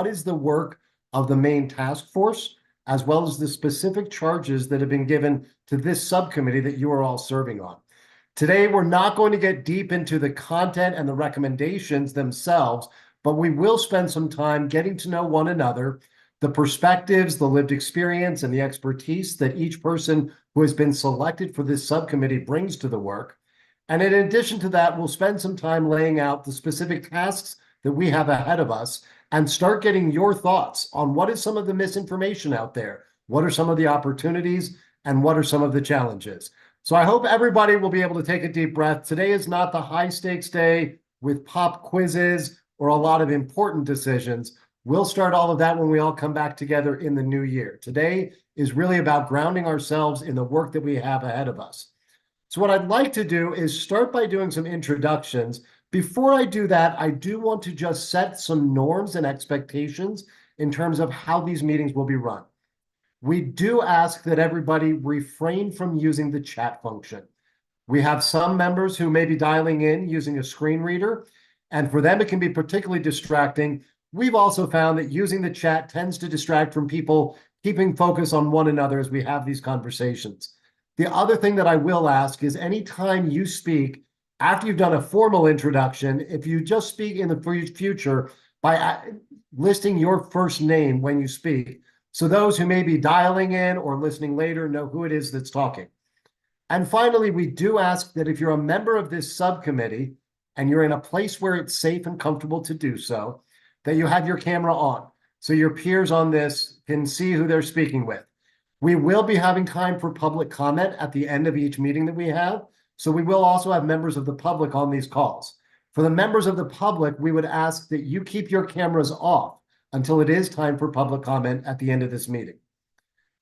what is the work of the main task force, as well as the specific charges that have been given to this subcommittee that you are all serving on. Today, we're not going to get deep into the content and the recommendations themselves, but we will spend some time getting to know one another, the perspectives, the lived experience, and the expertise that each person who has been selected for this subcommittee brings to the work. And in addition to that, we'll spend some time laying out the specific tasks that we have ahead of us and start getting your thoughts on what is some of the misinformation out there, what are some of the opportunities, and what are some of the challenges. So I hope everybody will be able to take a deep breath. Today is not the high stakes day with pop quizzes or a lot of important decisions. We'll start all of that when we all come back together in the new year. Today is really about grounding ourselves in the work that we have ahead of us. So what I'd like to do is start by doing some introductions. Before I do that, I do want to just set some norms and expectations in terms of how these meetings will be run. We do ask that everybody refrain from using the chat function. We have some members who may be dialing in using a screen reader, and for them it can be particularly distracting. We've also found that using the chat tends to distract from people keeping focus on one another as we have these conversations. The other thing that I will ask is anytime you speak, after you've done a formal introduction, if you just speak in the future by listing your first name when you speak, so those who may be dialing in or listening later know who it is that's talking. And finally, we do ask that if you're a member of this subcommittee and you're in a place where it's safe and comfortable to do so, that you have your camera on so your peers on this can see who they're speaking with. We will be having time for public comment at the end of each meeting that we have, so we will also have members of the public on these calls. For the members of the public, we would ask that you keep your cameras off until it is time for public comment at the end of this meeting.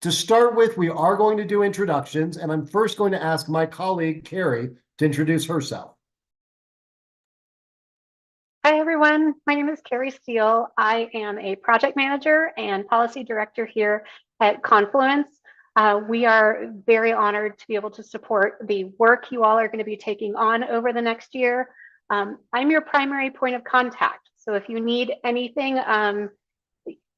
To start with, we are going to do introductions, and I'm first going to ask my colleague, Carrie, to introduce herself. Hi, everyone. My name is Carrie Steele. I am a project manager and policy director here at Confluence. We are very honored to be able to support the work you all are going to be taking on over the next year. I'm your primary point of contact. So if you need anything,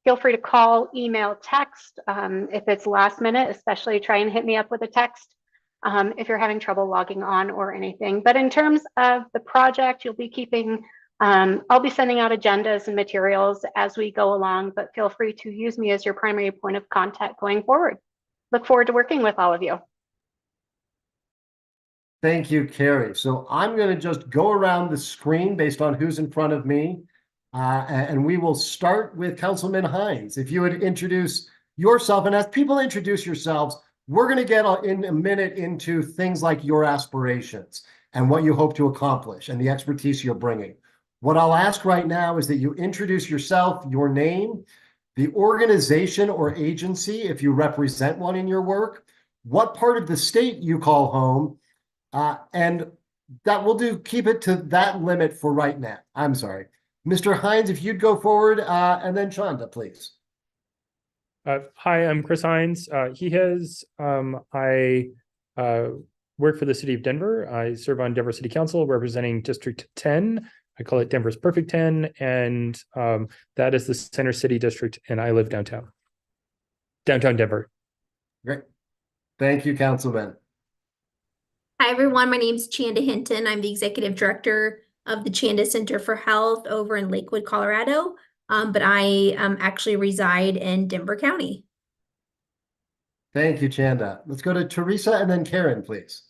feel free to call, email, text. If it's last minute, especially try and hit me up with a text if you're having trouble logging on or anything. But in terms of the project, you'll be keeping, I'll be sending out agendas and materials as we go along, but feel free to use me as your primary point of contact going forward. Look forward to working with all of you. Thank you, Carrie. So I'm going to just go around the screen based on who's in front of me. And we will start with Councilman Hines. If you would introduce yourself, and as people introduce yourselves, we're going to get in a minute into things like your aspirations and what you hope to accomplish and the expertise you're bringing. What I'll ask right now is that you introduce yourself, your name, the organization or agency, if you represent one in your work, what part of the state you call home, and that will do. Keep it to that limit for right now. I'm sorry. Mr. Hines, if you'd go forward, and then Chanda, please. Hi, I'm Chris Hines. I work for the city of Denver. I serve on Denver City Council representing District 10. I call it Denver's Perfect 10, and that is the Center City District, and I live downtown Denver. Great. Thank you, Councilman. Hi, everyone. My name is Chanda Hinton. I'm the Executive Director of the Chanda Center for Health over in Lakewood, Colorado, but I actually reside in Denver County. Thank you, Chanda. Let's go to Teresa and then Karen, please.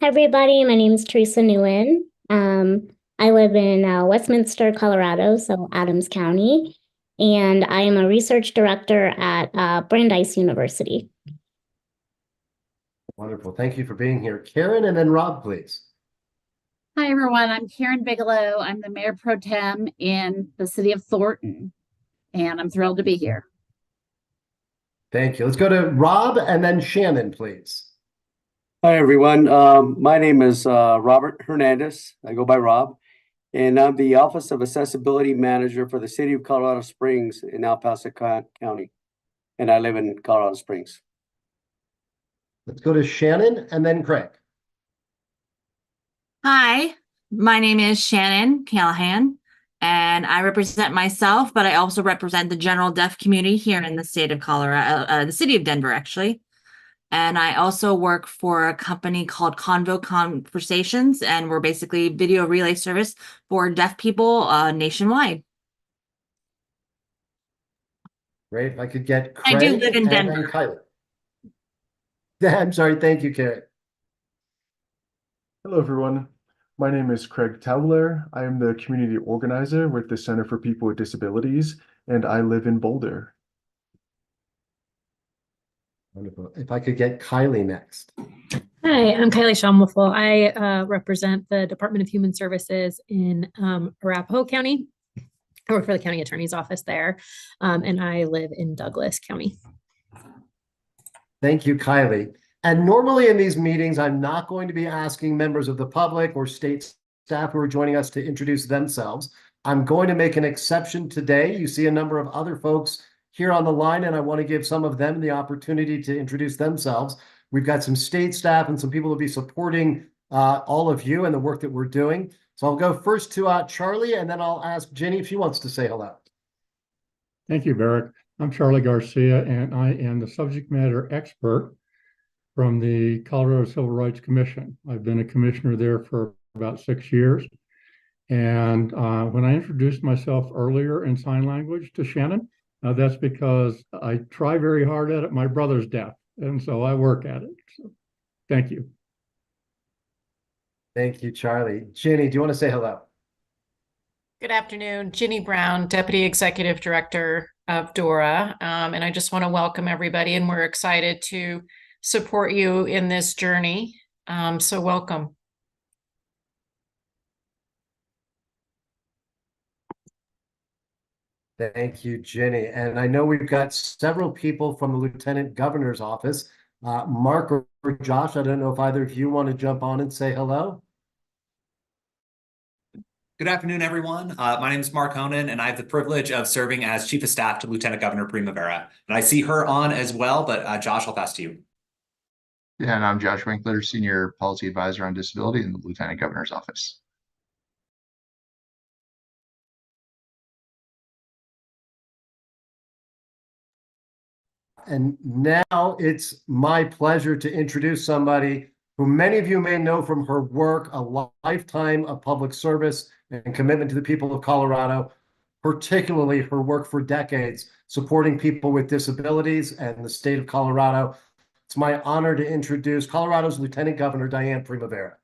Hi, everybody. My name is Teresa Nguyen. I live in Westminster, Colorado, so Adams County, and I am a research director at Brandeis University. Wonderful. Thank you for being here. Karen and then Rob, please. Hi, everyone. I'm Karen Bigelow. I'm the Mayor Pro Tem in the city of Thornton, and I'm thrilled to be here. Thank you. Let's go to Rob and then Shannon, please. Hi, everyone. My name is Robert Hernandez. I go by Rob, and I'm the Office of Accessibility Manager for the City of Colorado Springs in El Paso County, and I live in Colorado Springs. Let's go to Shannon and then Craig. Hi, my name is Shannon Callahan, And I represent myself, but I also represent the general deaf community here in the state of Colorado, the city of Denver, actually. And I also work for a company called Convo Conversations, and we're basically video relay service for deaf people nationwide. Great. If I could get I do Craig live in and Denver. then Kylie. I'm sorry. Thank you, Carrie. Hello, everyone. My name is Craig Towler. I am the community organizer with the Center for People with Disabilities, and I live in Boulder. Wonderful. If I could get Kylie next. Hi, I'm Kylie Schaumwürfel. I represent the Department of Human Services in Arapahoe County. I work for the county attorney's office there, and I live in Douglas County. Thank you, Kylie. And normally in these meetings, I'm not going to be asking members of the public or state staff who are joining us to introduce themselves. I'm going to make an exception today. You see a number of other folks here on the line, and I want to give some of them the opportunity to introduce themselves. We've got some state staff and some people who will be supporting all of you and the work that we're doing. So I'll go first to Charlie, and then I'll ask Jenny if she wants to say hello. Thank you, Barrick. I'm Charlie Garcia, and I am the subject matter expert from the Colorado Civil Rights Commission. I've been a commissioner there for about 6 years. And when I introduced myself earlier in sign language to Shannon, that's because I try very hard at it. My brother's deaf, and so I work at it. So, thank you. Thank you, Charlie. Jenny, do you want to say hello? Good afternoon, Ginny Brown, Deputy Executive Director of DORA. And I just want to welcome everybody, and we're excited to support you in this journey. So welcome. Thank you, Jenny. And I know we've got several people from the Lieutenant Governor's office. Mark or Josh, I don't know if either of you want to jump on and say hello. Good afternoon, everyone. My name is Mark Honan, and I have the privilege of serving as Chief of Staff to Lieutenant Governor Primavera. And I see her on as well, but Josh, I'll pass to you. Yeah, and I'm Josh Winkler, Senior Policy Advisor on Disability in the Lieutenant Governor's office. And now it's my pleasure to introduce somebody who many of you may know from her work, a lifetime of public service and commitment to the people of Colorado, particularly her work for decades supporting people with disabilities and the state of Colorado. It's my honor to introduce Colorado's Lieutenant Governor, Diane Primavera.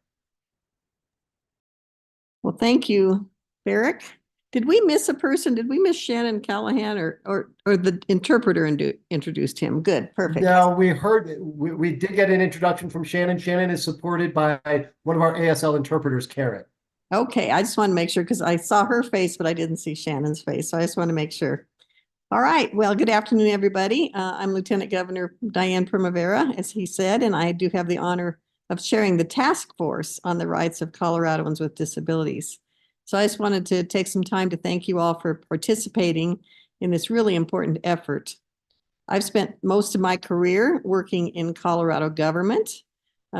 Well, thank you, Barrick. Did we miss a person? Did we miss Shannon Callahan or the interpreter introduced him? Good, perfect. No, we did get an introduction from Shannon. Shannon is supported by one of our ASL interpreters, Karen. Okay, I just want to make sure because I saw her face, but I didn't see Shannon's face. So I just want to make sure. All right. Well, good afternoon, everybody. I'm Lieutenant Governor Diane Primavera, as he said, and I do have the honor of chairing the task force on the rights of Coloradoans with disabilities. So I just wanted to take some time to thank you all for participating in this really important effort. I've spent most of my career working in Colorado government,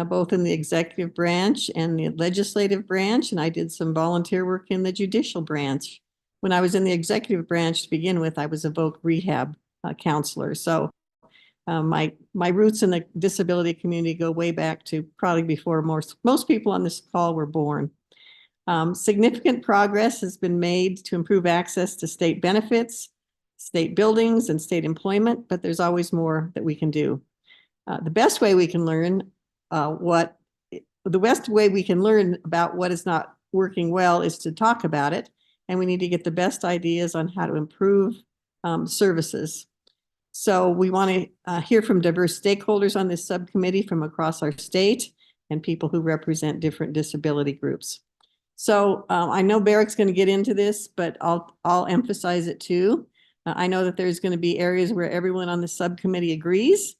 both in the executive branch and the legislative branch, and I did some volunteer work in the judicial branch. When I was in the executive branch to begin with, I was a voc rehab counselor. So my roots in the disability community go way back to probably before most people on this call were born. Significant progress has been made to improve access to state benefits, state buildings, and state employment, but there's always more that we can do. The best way we can learn about what is not working well is to talk about it, and we need to get the best ideas on how to improve services. So we want to hear from diverse stakeholders on this subcommittee from across our state and people who represent different disability groups. So I know Barrick's going to get into this, but I'll emphasize it too. I know that there's going to be areas where everyone on the subcommittee agrees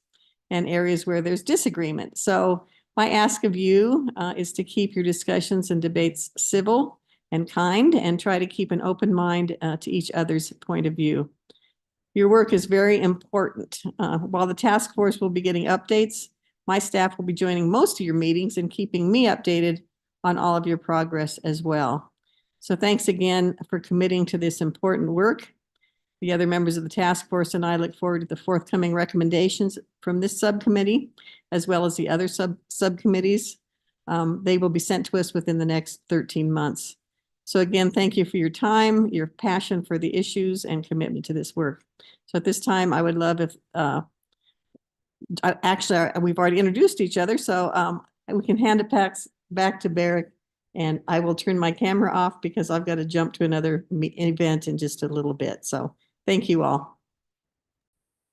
and areas where there's disagreement. So my ask of you is to keep your discussions and debates civil and kind and try to keep an open mind to each other's point of view. Your work is very important. While the task force will be getting updates, my staff will be joining most of your meetings and keeping me updated on all of your progress as well. So thanks again for committing to this important work. The other members of the task force and I look forward to the forthcoming recommendations from this subcommittee, as well as the other subcommittees. They will be sent to us within the next 13 months. So again, thank you for your time, your passion for the issues, and commitment to this work. So at this time, I would love if, actually, we've already introduced each other, so we can hand it back to Barrick, and I will turn my camera off because I've got to jump to another event in just a little bit. So thank you all.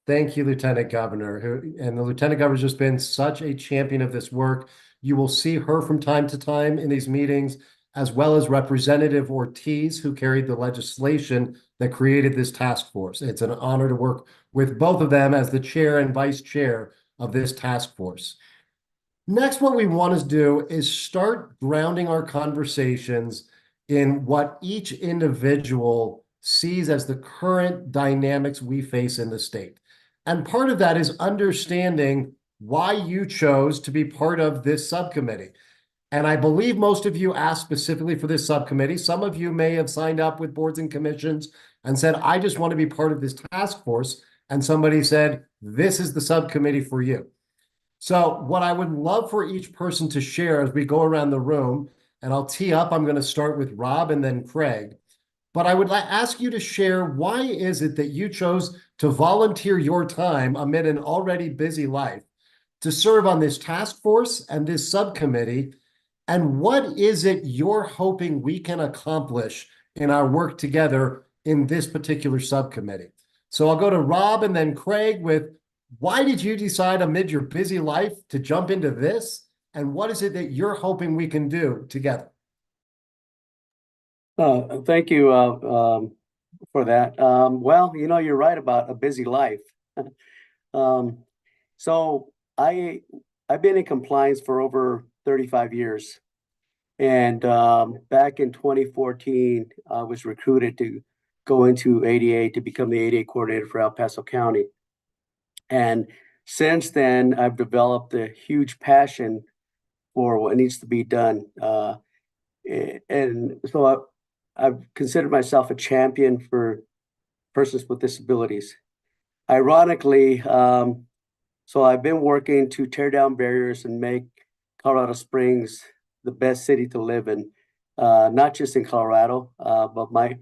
Thank you, Lieutenant Governor. And the Lieutenant Governor's just been such a champion of this work. You will see her from time to time in these meetings, as well as Representative Ortiz, who carried the legislation that created this task force. It's an honor to work with both of them as the chair and vice chair of this task force. Next, what we want to do is start grounding our conversations in what each individual sees as the current dynamics we face in the state. And part of that is understanding why you chose to be part of this subcommittee. And I believe most of you asked specifically for this subcommittee. Some of you may have signed up with boards and commissions and said, I just want to be part of this task force. And somebody said, this is the subcommittee for you. So what I would love for each person to share as we go around the room, and I'll tee up, I'm going to start with Rob and then Craig. But I would ask you to share, why is it that you chose to volunteer your time amid an already busy life to serve on this task force and this subcommittee? And what is it you're hoping we can accomplish in our work together in this particular subcommittee? So I'll go to Rob and then Craig with, why did you decide amid your busy life to jump into this? And what is it that you're hoping we can do together? Thank you for that. Well, you know, you're right about a busy life. So I've been in compliance for over 35 years. And back in 2014, I was recruited to go into ADA to become the ADA coordinator for El Paso County. And since then, I've developed a huge passion for what needs to be done. And so I've considered myself a champion for persons with disabilities. Ironically, so I've been working to tear down barriers and make Colorado Springs the best city to live in, not just in Colorado, but my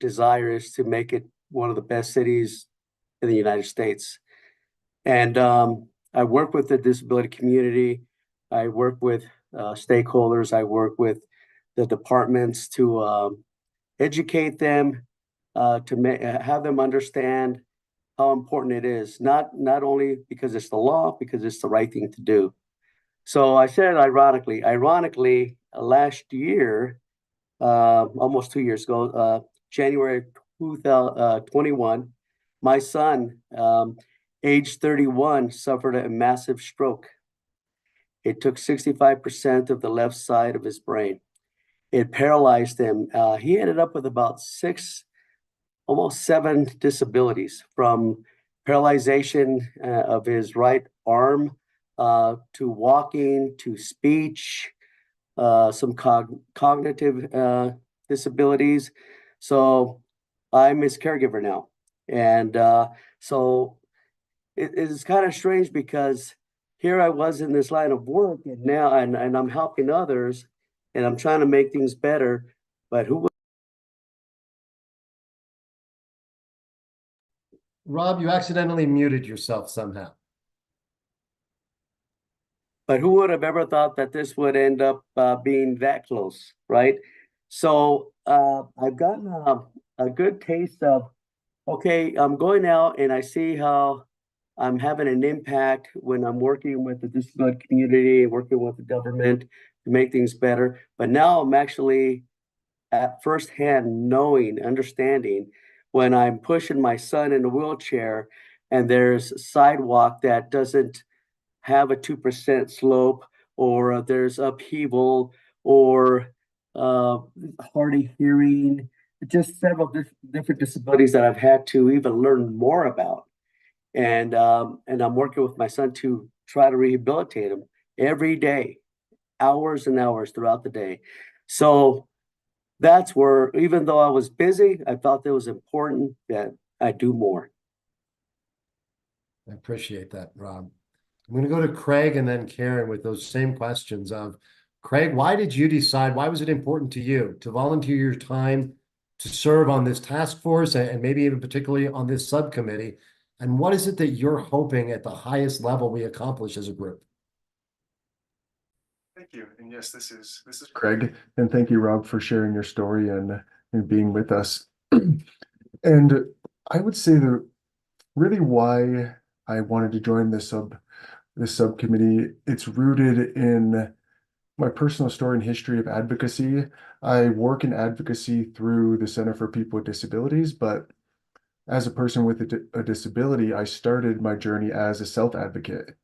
desire is to make it one of the best cities in the United States. And I work with the disability community. I work with stakeholders. I work with the departments to educate them, to have them understand how important it is, not only because it's the law, because it's the right thing to do. So I said ironically, last year, almost 2 years ago, January 2021, my son, age 31, suffered a massive stroke. It took 65% of the left side of his brain. It paralyzed him. He ended up with about 6, almost 7 disabilities, from paralyzation of his right arm to walking, to speech, some cognitive disabilities. So I'm his caregiver now. And so it is kind of strange, because here I was in this line of work, and now and I'm helping others, and I'm trying to make things better. But who would... Rob, you accidentally muted yourself somehow. But who would have ever thought that this would end up being that close, right? So I've gotten a good taste of, okay, I'm going out and I see how I'm having an impact when I'm working with the disability community, working with the government to make things better. But now I'm actually at firsthand knowing, understanding, when I'm pushing my son in a wheelchair and there's a sidewalk that doesn't have a 2% slope, or there's upheaval, or hard of hearing, just several different disabilities that I've had to even learn more about. And I'm working with my son to try to rehabilitate him every day, hours and hours throughout the day. So that's where, even though I was busy, I felt it was important that I do more. I appreciate that, Rob. I'm going to go to Craig and then Karen with those same questions of Craig, why did you decide, why was it important to you to volunteer your time to serve on this task force and maybe even particularly on this subcommittee? And what is it that you're hoping at the highest level we accomplish as a group? Thank you. And yes, this is Craig. And thank you, Rob, for sharing your story and being with us. And I would say that really why I wanted to join this subcommittee, it's rooted in my personal story and history of advocacy. I work in advocacy through the Center for People with Disabilities, but as a person with a disability, I started my journey as a self-advocate.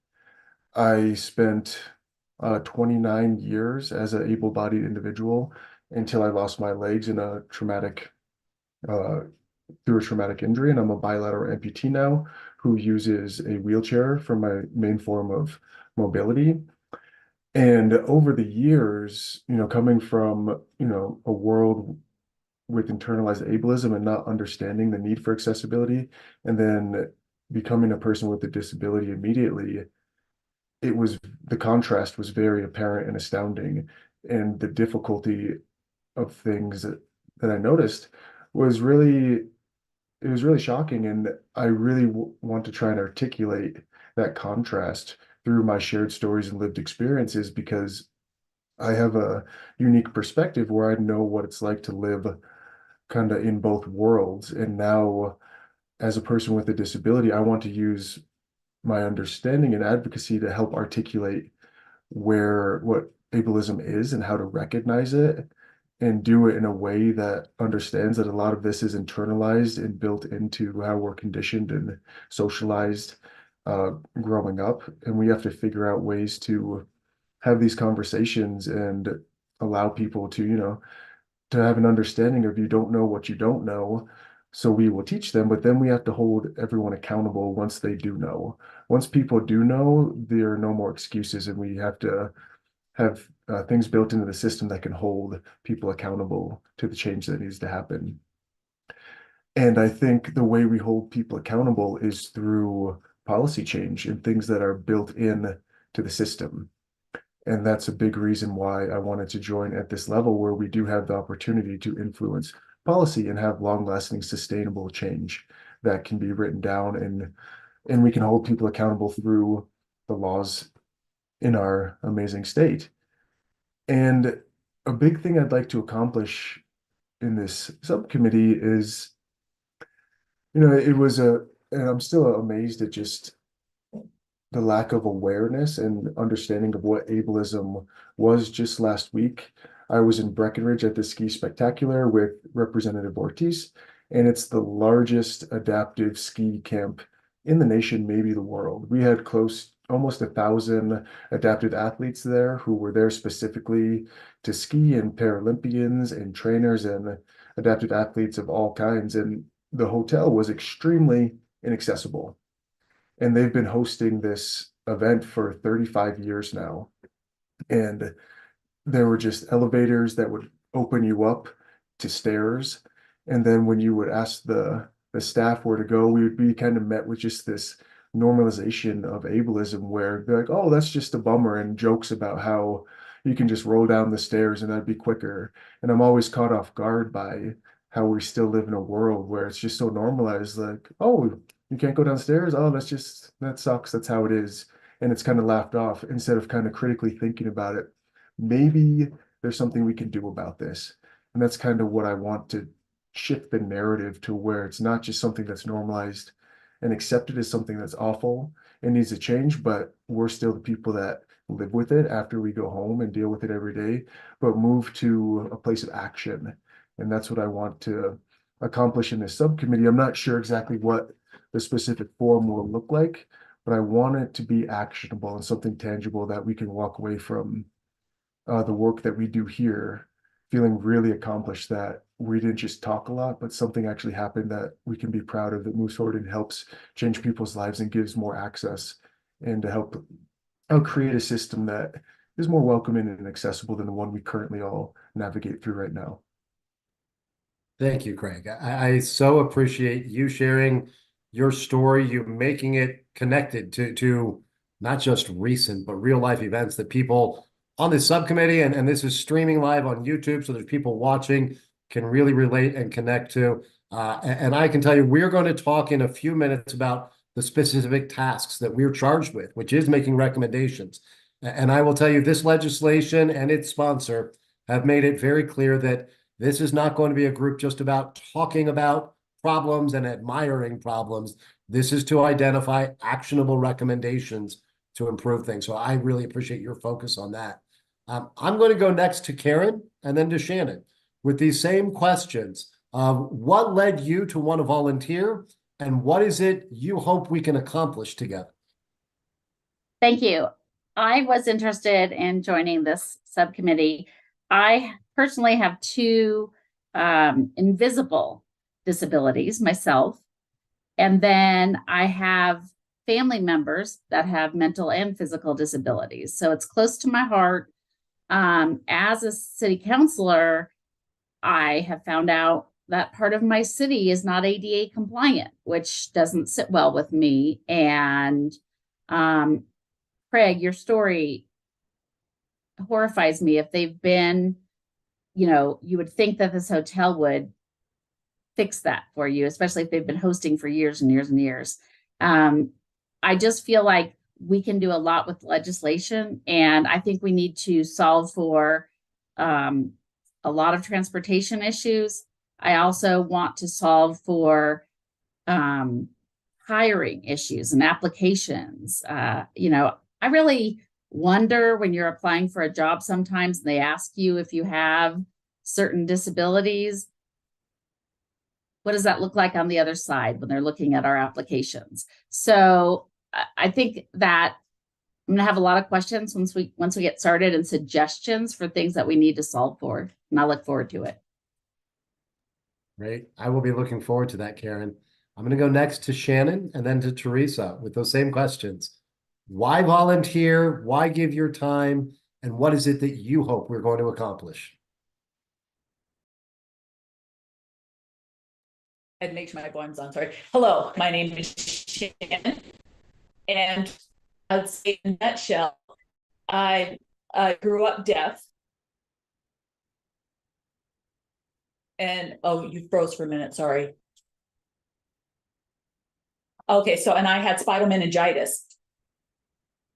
I spent 29 years as an able-bodied individual until I lost my legs in a through a traumatic injury, and I'm a bilateral amputee now who uses a wheelchair for my main form of mobility. And over the years, coming from, a world with internalized ableism and not understanding the need for accessibility, and then becoming a person with a disability immediately, the contrast was very apparent and astounding. And the difficulty of things that I noticed was really it was really shocking, and I really want to try and articulate that contrast through my shared stories and lived experiences because I have a unique perspective where I know what it's like to live kind of in both worlds. And now, as a person with a disability, I want to use my understanding and advocacy to help articulate what ableism is and how to recognize it and do it in a way that understands that a lot of this is internalized and built into how we're conditioned and socialized growing up. And we have to figure out ways to have these conversations and allow people to, to have an understanding of you don't know what you don't know. So we will teach them, but then we have to hold everyone accountable once they do know. Once people do know, there are no more excuses, and we have to have things built into the system that can hold people accountable to the change that needs to happen. And I think the way we hold people accountable is through policy change and things that are built in to the system. And that's a big reason why I wanted to join at this level where we do have the opportunity to influence policy and have long-lasting sustainable change that can be written down and we can hold people accountable through the laws in our amazing state. And a big thing I'd like to accomplish in this subcommittee is, and I'm still amazed at just the lack of awareness and understanding of what ableism was. Just last week, I was in Breckenridge at the Ski Spectacular with Representative Ortiz, and it's the largest adaptive ski camp in the nation, maybe the world. We had almost 1,000 adaptive athletes there who were there specifically to ski, and Paralympians and trainers and adaptive athletes of all kinds. And the hotel was extremely inaccessible. And they've been hosting this event for 35 years now. And there were just elevators that would open you up to stairs. And then when you would ask the staff where to go, we would be kind of met with just this normalization of ableism where they're like, oh, that's just a bummer, and jokes about how you can just roll down the stairs and that'd be quicker. And I'm always caught off guard by how we still live in a world where it's just so normalized, like, oh, you can't go downstairs. Oh, that sucks. That's how it is. And it's kind of laughed off instead of kind of critically thinking about it. Maybe there's something we can do about this. And that's kind of what I want to shift the narrative to, where it's not just something that's normalized and accepted as something that's awful and needs to change, but we're still the people that live with it after we go home and deal with it every day, but move to a place of action. And that's what I want to accomplish in this subcommittee. I'm not sure exactly what the specific form will look like, but I want it to be actionable and something tangible that we can walk away from the work that we do here feeling really accomplished, that we didn't just talk a lot, but something actually happened that we can be proud of, that moves forward and helps change people's lives and gives more access, and to help create a system that is more welcoming and accessible than the one we currently all navigate through right now. Thank you, Craig. I so appreciate you sharing your story, you making it connected to not just recent, but real life events that people on this subcommittee, and this is streaming live on YouTube, so there's people watching can really relate and connect to. And I can tell you, we're going to talk in a few minutes about the specific tasks that we're charged with, which is making recommendations. And I will tell you, this legislation and its sponsor have made it very clear that this is not going to be a group just about talking about problems and admiring problems. This is to identify actionable recommendations to improve things. So I really appreciate your focus on that. I'm going to go next to Karen and then to Shannon with these same questions. What led you to want to volunteer, and what is it you hope we can accomplish together? Thank you. I was interested in joining this subcommittee. I personally have two invisible disabilities myself. And then I have family members that have mental and physical disabilities. So it's close to my heart. As a city councilor, I have found out that part of my city is not ADA compliant, which doesn't sit well with me. And Craig, your story horrifies me. If they've been, you would think that this hotel would fix that for you, especially if they've been hosting for years and years and years. I just feel like we can do a lot with legislation, and I think we need to solve for a lot of transportation issues. I also want to solve for hiring issues and applications. I really wonder when you're applying for a job sometimes they ask you if you have certain disabilities. What does that look like on the other side when they're looking at our applications? So I think that I'm gonna have a lot of questions once we get started and suggestions for things that we need to solve for, and I look forward to it. Great. I will be looking forward to that, Karen. I'm going to go next to Shannon and then to Teresa with those same questions. Why volunteer? Why give your time? And what is it that you hope we're going to accomplish? I'd make sure my volume's on, sorry. Hello, my name is Shannon. And I'd say in a nutshell, I grew up deaf. And, oh, you froze for a minute, sorry. Okay, so, and I had spinal meningitis,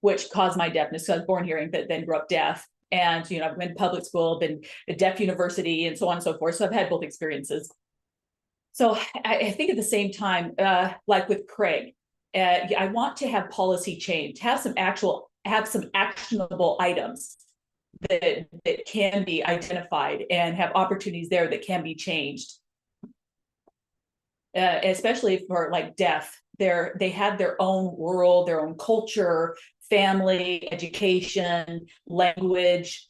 which caused my deafness. So I was born hearing, but then grew up deaf. And, I've been to public school, been a deaf university, and so on and so forth. So I've had both experiences. So I think at the same time, like with Craig, I want to have policy change, have some actionable items that can be identified and have opportunities there that can be changed. Especially for like deaf, they have their own world, their own culture, family, education, language,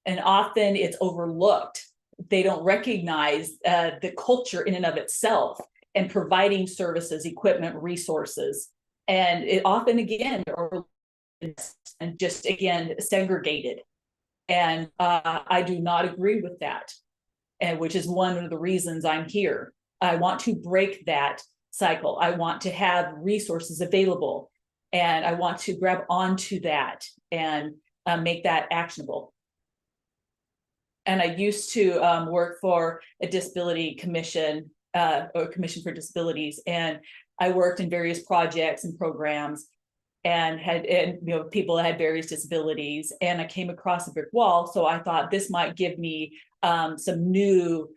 and often it's overlooked. They don't recognize the culture in and of itself and providing services, equipment, resources, and it often again and just again segregated. And I do not agree with that, and which is one of the reasons I'm here. I want to break that cycle. I want to have resources available, and I want to grab onto that and make that actionable. And I used to work for a disability commission or commission for disabilities, and I worked in various projects and programs, and people that had various disabilities, and I came across a brick wall. So I thought this might give me some new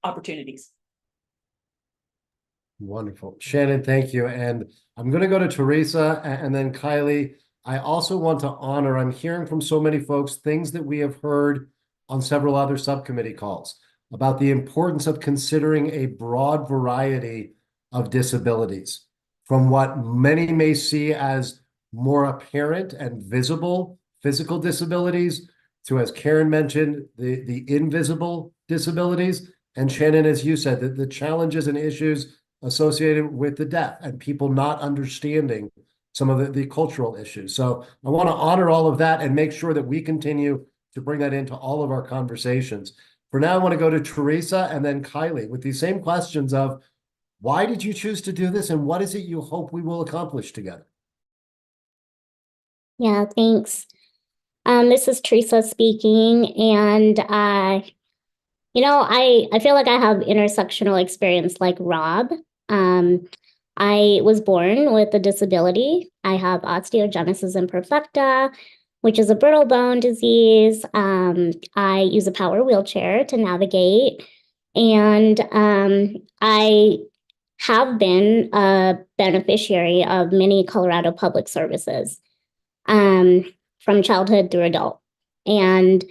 opportunities. Wonderful. Shannon, thank you. And I'm going to go to Teresa and then Kylie. I also want to honor, I'm hearing from so many folks, things that we have heard on several other subcommittee calls about the importance of considering a broad variety of disabilities, from what many may see as more apparent and visible physical disabilities to, as Karen mentioned, the invisible disabilities. And Shannon, as you said, the challenges and issues associated with the deaf and people not understanding some of the cultural issues. So I want to honor all of that and make sure that we continue to bring that into all of our conversations. For now, I want to go to Teresa and then Kylie with these same questions of why did you choose to do this and what is it you hope we will accomplish together? Yeah, thanks. This is Teresa speaking, and I feel like I have intersectional experience like Rob. I was born with a disability. I have osteogenesis imperfecta, which is a brittle bone disease. I use a power wheelchair to navigate, and I have been a beneficiary of many Colorado public services from childhood through adult. And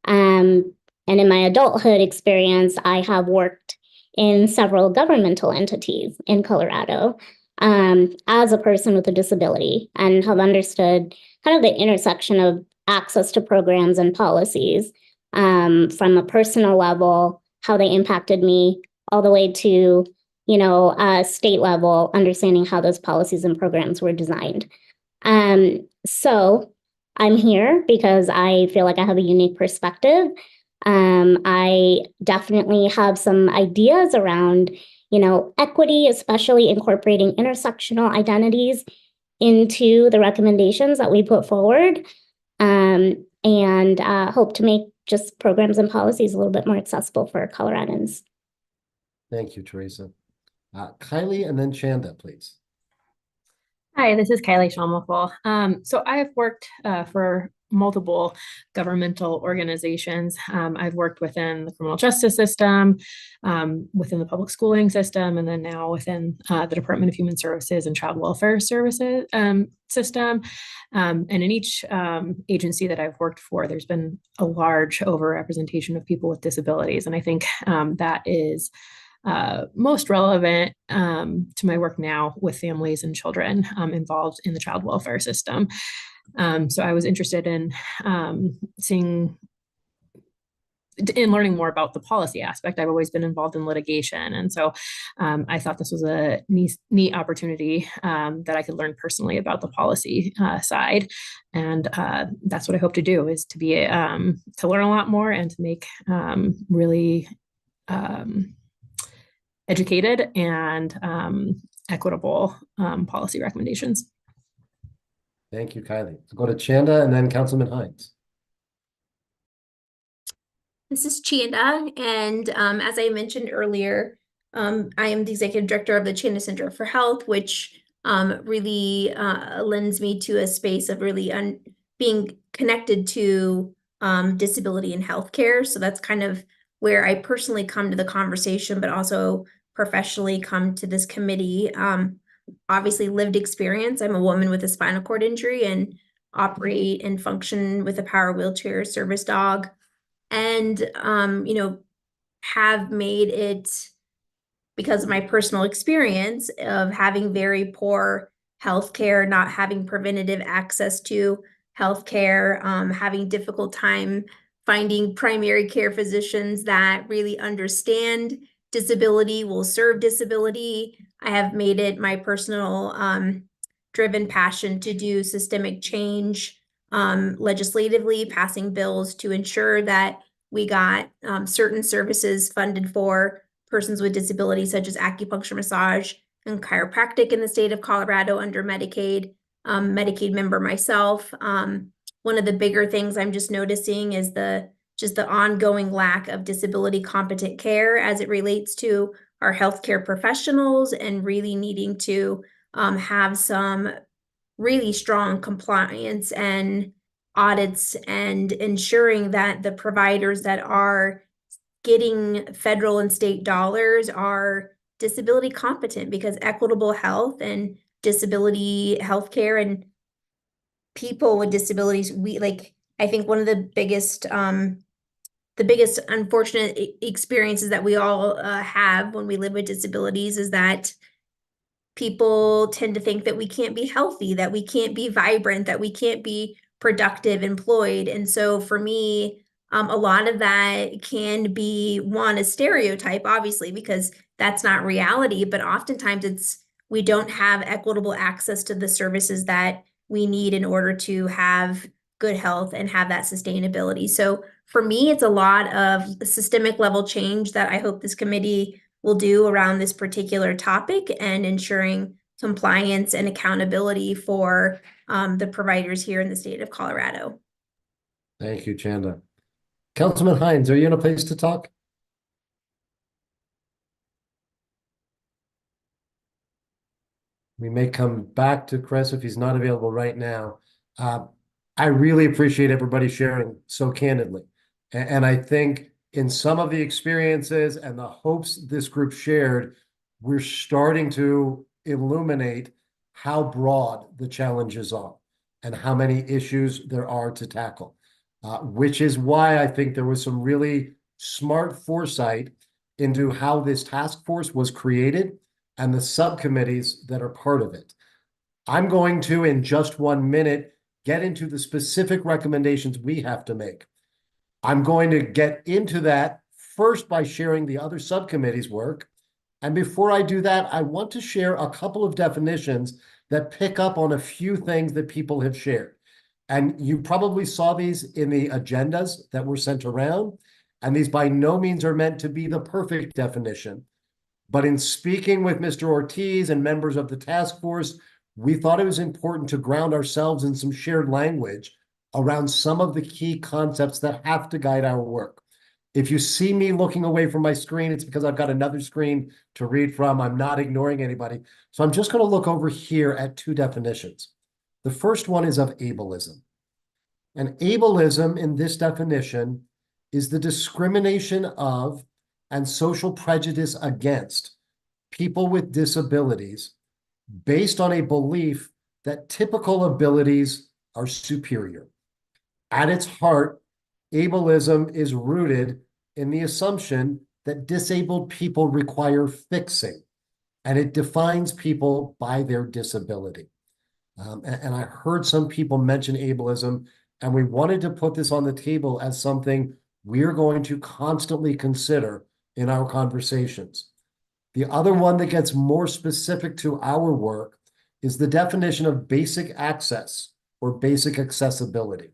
in my adulthood experience, I have worked in several governmental entities in Colorado as a person with a disability and have understood kind of the intersection of access to programs and policies from a personal level, how they impacted me, all the way to, state level, understanding how those policies and programs were designed. So I'm here because I feel like I have a unique perspective. I definitely have some ideas around, equity, especially incorporating intersectional identities into the recommendations that we put forward, and hope to make just programs and policies a little bit more accessible for Coloradans. Thank you, Teresa. Kylie and then Chanda, please. Hi, this is Kylie Shamwafel. So I've worked for multiple governmental organizations. I've worked within the criminal justice system, within the public schooling system, and then now within the Department of Human Services and Child Welfare Services system. And in each agency that I've worked for, there's been a large overrepresentation of people with disabilities. And I think that is most relevant to my work now with families and children involved in the child welfare system. So I was interested in learning more about the policy aspect. I've always been involved in litigation. And so I thought this was a neat opportunity that I could learn personally about the policy side. And that's what I hope to do, is to be to learn a lot more and to make really educated and equitable policy recommendations. Thank you, Kylie. So go to Chanda and then Councilman Hines. This is Chanda, and as I mentioned earlier, I am the executive director of the Chanda Center for Health, which really lends me to a space of really being connected to disability and healthcare. So that's kind of where I personally come to the conversation, but also professionally come to this committee. Obviously, lived experience. I'm a woman with a spinal cord injury and operate and function with a power wheelchair service dog. And, have made it, because of my personal experience of having very poor healthcare, not having preventative access to healthcare, having difficult time finding primary care physicians that really understand disability, will serve disability. I have made it my personal driven passion to do systemic change legislatively, passing bills to ensure that we got certain services funded for persons with disabilities, such as acupuncture, massage, and chiropractic in the state of Colorado under Medicaid. Medicaid member myself. One of the bigger things I'm just noticing is the ongoing lack of disability competent care as it relates to our healthcare professionals, and really needing to have some really strong compliance and audits, and ensuring that the providers that are getting federal and state dollars are disability competent, because equitable health and disability healthcare and people with disabilities, I think one of the biggest unfortunate experiences that we all have when we live with disabilities is that people tend to think that we can't be healthy, that we can't be vibrant, that we can't be productive, employed. And so for me, a lot of that can be a stereotype, obviously, because that's not reality, but oftentimes we don't have equitable access to the services that we need in order to have good health and have that sustainability. So for me, it's a lot of systemic level change that I hope this committee will do around this particular topic and ensuring compliance and accountability for the providers here in the state of Colorado. Thank you, Chanda. Councilman Hines, are you in a place to talk? We may come back to Chris if he's not available right now. I really appreciate everybody sharing so candidly. And I think in some of the experiences and the hopes this group shared, we're starting to illuminate how broad the challenges are and how many issues there are to tackle, which is why I think there was some really smart foresight into how this task force was created and the subcommittees that are part of it. I'm going to, in just 1 minute, get into the specific recommendations we have to make. I'm going to get into that first by sharing the other subcommittees' work. And before I do that, I want to share a couple of definitions that pick up on a few things that people have shared. And you probably saw these in the agendas that were sent around. And these by no means are meant to be the perfect definition. But in speaking with Mr. Ortiz and members of the task force, we thought it was important to ground ourselves in some shared language around some of the key concepts that have to guide our work. If you see me looking away from my screen, it's because I've got another screen to read from. I'm not ignoring anybody. So I'm just going to look over here at two definitions. The first one is of ableism. And ableism in this definition is the discrimination of and social prejudice against people with disabilities based on a belief that typical abilities are superior. At its heart, ableism is rooted in the assumption that disabled people require fixing, and it defines people by their disability. And I heard some people mention ableism, and we wanted to put this on the table as something we're going to constantly consider in our conversations. The other one that gets more specific to our work is the definition of basic access or basic accessibility,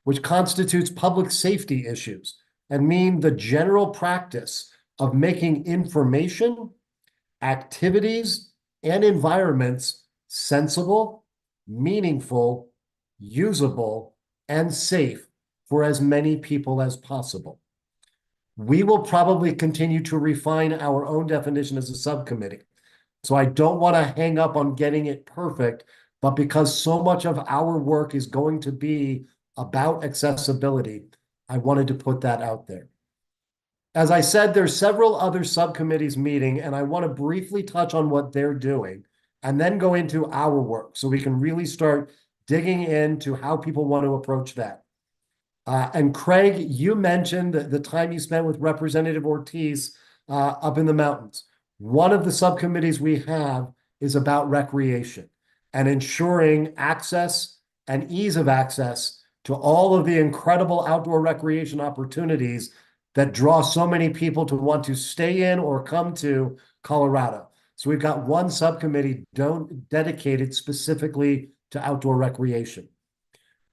which constitutes public safety issues and mean the general practice of making information, activities, and environments sensible, meaningful, usable, and safe for as many people as possible. We will probably continue to refine our own definition as a subcommittee. So I don't want to hang up on getting it perfect, but because so much of our work is going to be about accessibility, I wanted to put that out there. As I said, there's several other subcommittees meeting, and I want to briefly touch on what they're doing and then go into our work so we can really start digging into how people want to approach that. And Craig, you mentioned the time you spent with Representative Ortiz up in the mountains. One of the subcommittees we have is about recreation and ensuring access and ease of access to all of the incredible outdoor recreation opportunities that draw so many people to want to stay in or come to Colorado. So we've got one subcommittee dedicated specifically to outdoor recreation.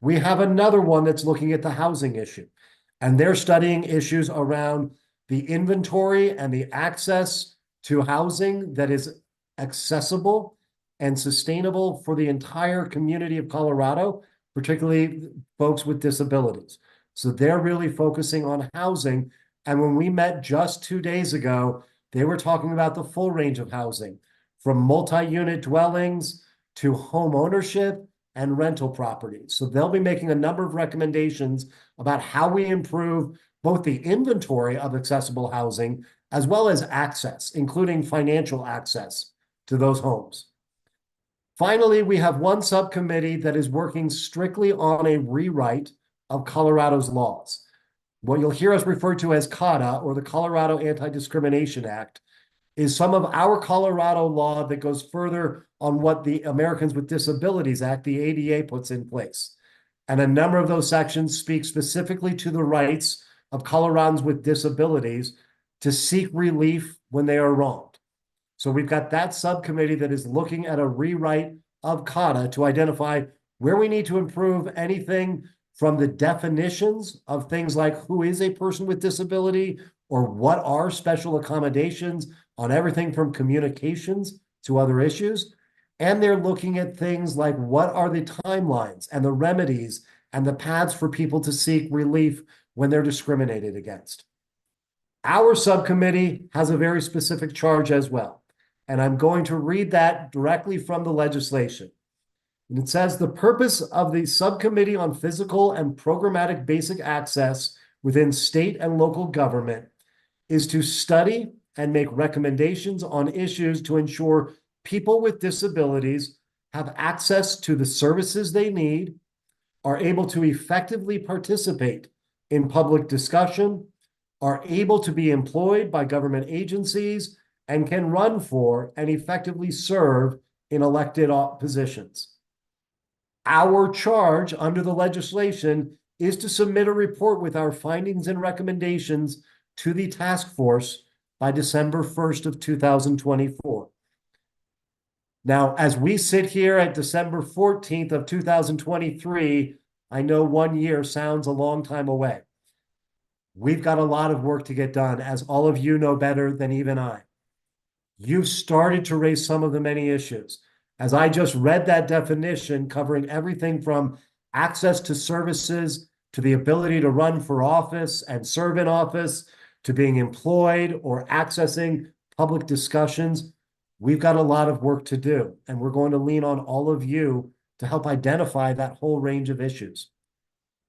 We have another one that's looking at the housing issue, and they're studying issues around the inventory and the access to housing that is accessible and sustainable for the entire community of Colorado, particularly folks with disabilities. So they're really focusing on housing. And when we met just 2 days ago, they were talking about the full range of housing, from multi-unit dwellings to home ownership and rental properties. So they'll be making a number of recommendations about how we improve both the inventory of accessible housing as well as access, including financial access to those homes. Finally, we have one subcommittee that is working strictly on a rewrite of Colorado's laws. What you'll hear us refer to as CADA, or the Colorado Anti-Discrimination Act, is some of our Colorado law that goes further on what the Americans with Disabilities Act, the ADA, puts in place. And a number of those sections speak specifically to the rights of Coloradans with disabilities to seek relief when they are wronged. So we've got that subcommittee that is looking at a rewrite of CADA to identify where we need to improve anything from the definitions of things like who is a person with disability or what are special accommodations on everything from communications to other issues. And they're looking at things like what are the timelines and the remedies and the paths for people to seek relief when they're discriminated against. Our subcommittee has a very specific charge as well. And I'm going to read that directly from the legislation. And it says the purpose of the Subcommittee on Physical and Programmatic Basic Access within state and local government is to study and make recommendations on issues to ensure people with disabilities have access to the services they need, are able to effectively participate in public discussion, are able to be employed by government agencies, and can run for and effectively serve in elected positions. Our charge under the legislation is to submit a report with our findings and recommendations to the task force by December 1st of 2024. Now, as we sit here at December 14th of 2023, I know 1 year sounds a long time away. We've got a lot of work to get done, as all of you know better than even I. You've started to raise some of the many issues. As I just read that definition covering everything from access to services to the ability to run for office and serve in office to being employed or accessing public discussions, we've got a lot of work to do. And we're going to lean on all of you to help identify that whole range of issues.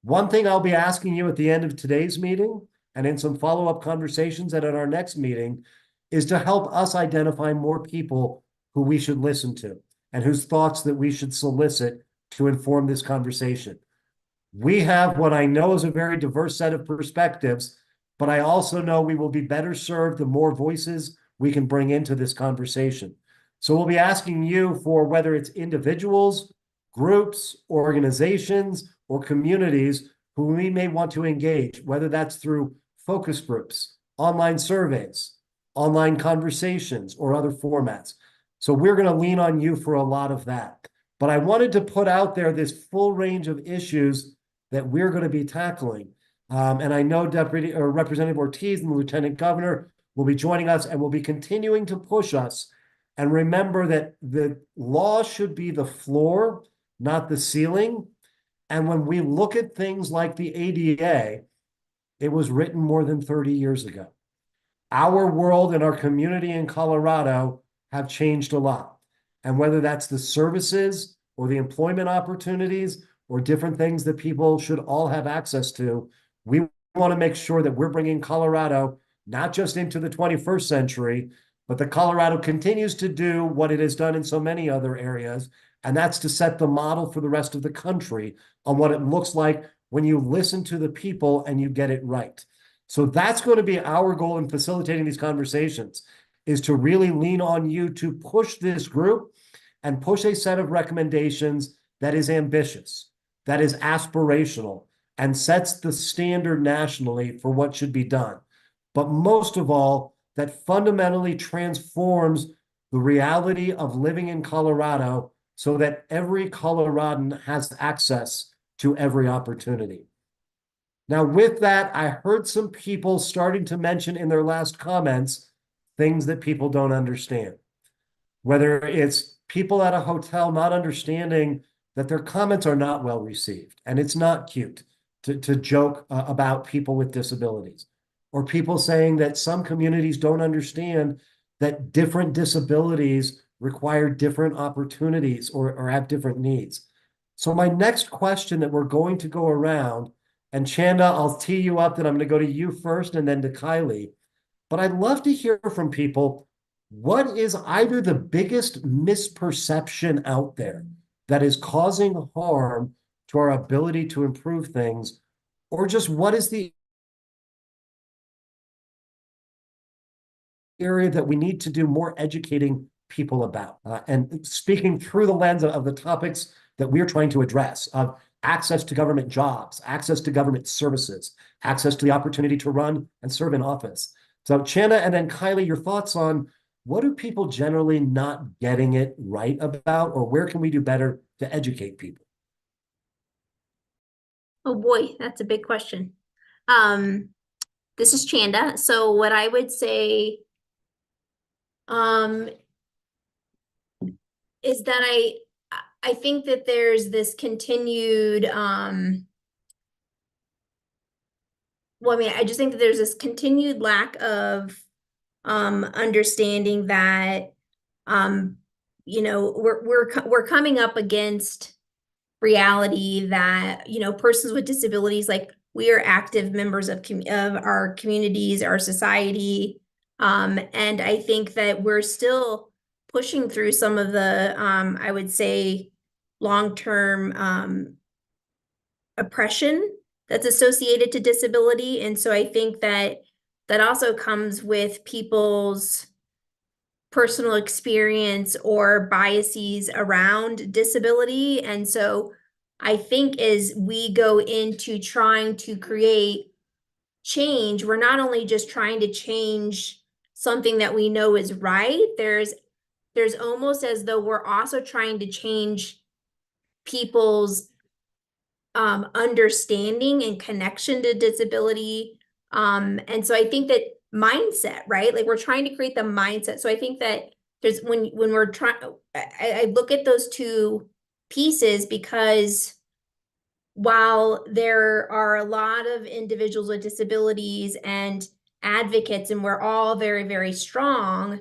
One thing I'll be asking you at the end of today's meeting and in some follow-up conversations and at our next meeting is to help us identify more people who we should listen to and whose thoughts that we should solicit to inform this conversation. We have what I know is a very diverse set of perspectives, but I also know we will be better served the more voices we can bring into this conversation. So we'll be asking you for whether it's individuals, groups, organizations, or communities who we may want to engage, whether that's through focus groups, online surveys, online conversations, or other formats. So we're going to lean on you for a lot of that. But I wanted to put out there this full range of issues that we're going to be tackling. And I know Representative Ortiz and the Lieutenant Governor will be joining us and will be continuing to push us. And remember that the law should be the floor, not the ceiling. And when we look at things like the ADA, it was written more than 30 years ago. Our world and our community in Colorado have changed a lot. And whether that's the services or the employment opportunities or different things that people should all have access to, we want to make sure that we're bringing Colorado not just into the 21st century, but that Colorado continues to do what it has done in so many other areas, and that's to set the model for the rest of the country on what it looks like when you listen to the people and you get it right. So that's going to be our goal in facilitating these conversations, is to really lean on you to push this group and push a set of recommendations that is ambitious, that is aspirational, and sets the standard nationally for what should be done. But most of all, that fundamentally transforms the reality of living in Colorado so that every Coloradan has access to every opportunity. Now, with that, I heard some people starting to mention in their last comments things that people don't understand. Whether it's people at a hotel not understanding that their comments are not well received, and it's not cute to joke about people with disabilities, or people saying that some communities don't understand that different disabilities require different opportunities or have different needs. So my next question that we're going to go around, and Chanda, I'll tee you up that I'm going to go to you first and then to Kylie, but I'd love to hear from people, what is either the biggest misperception out there that is causing harm to our ability to improve things, or just what is the area that we need to do more educating people about? And speaking through the lens of the topics that we're trying to address, of access to government jobs, access to government services, access to the opportunity to run and serve in office. So Chana and then Kylie, your thoughts on what are people generally not getting it right about, or where can we do better to educate people? Oh boy, that's a big question. This is Chanda. So what I would say is that I think that there's this continued well, I mean, I just think that there's this continued lack of understanding that we're coming up against reality that persons with disabilities, like, we are active members of our communities, our society, and I think that we're still pushing through some of the I would say long-term oppression that's associated to disability. And so I think that that also comes with people's personal experience or biases around disability. And so I think as we go into trying to create change, we're not only just trying to change something that we know is right, there's almost as though we're also trying to change people's understanding and connection to disability. And so I think that mindset, right? Like, we're trying to create the mindset. So I think that there's when we're trying, I look at those two pieces, because while there are a lot of individuals with disabilities and advocates, and we're all very, very strong,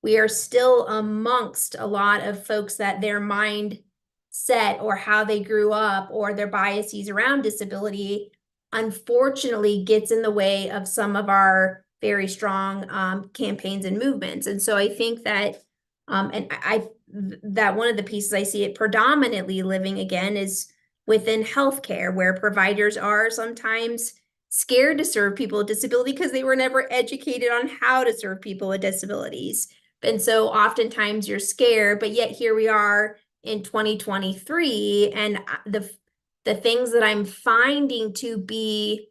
we are still amongst a lot of folks that their mindset or how they grew up or their biases around disability unfortunately gets in the way of some of our very strong campaigns and movements. And so I think that that one of the pieces I see it predominantly living again is within healthcare, where providers are sometimes scared to serve people with disability because they were never educated on how to serve people with disabilities. And so oftentimes you're scared, but yet here we are in 2023, and the things that I'm finding to be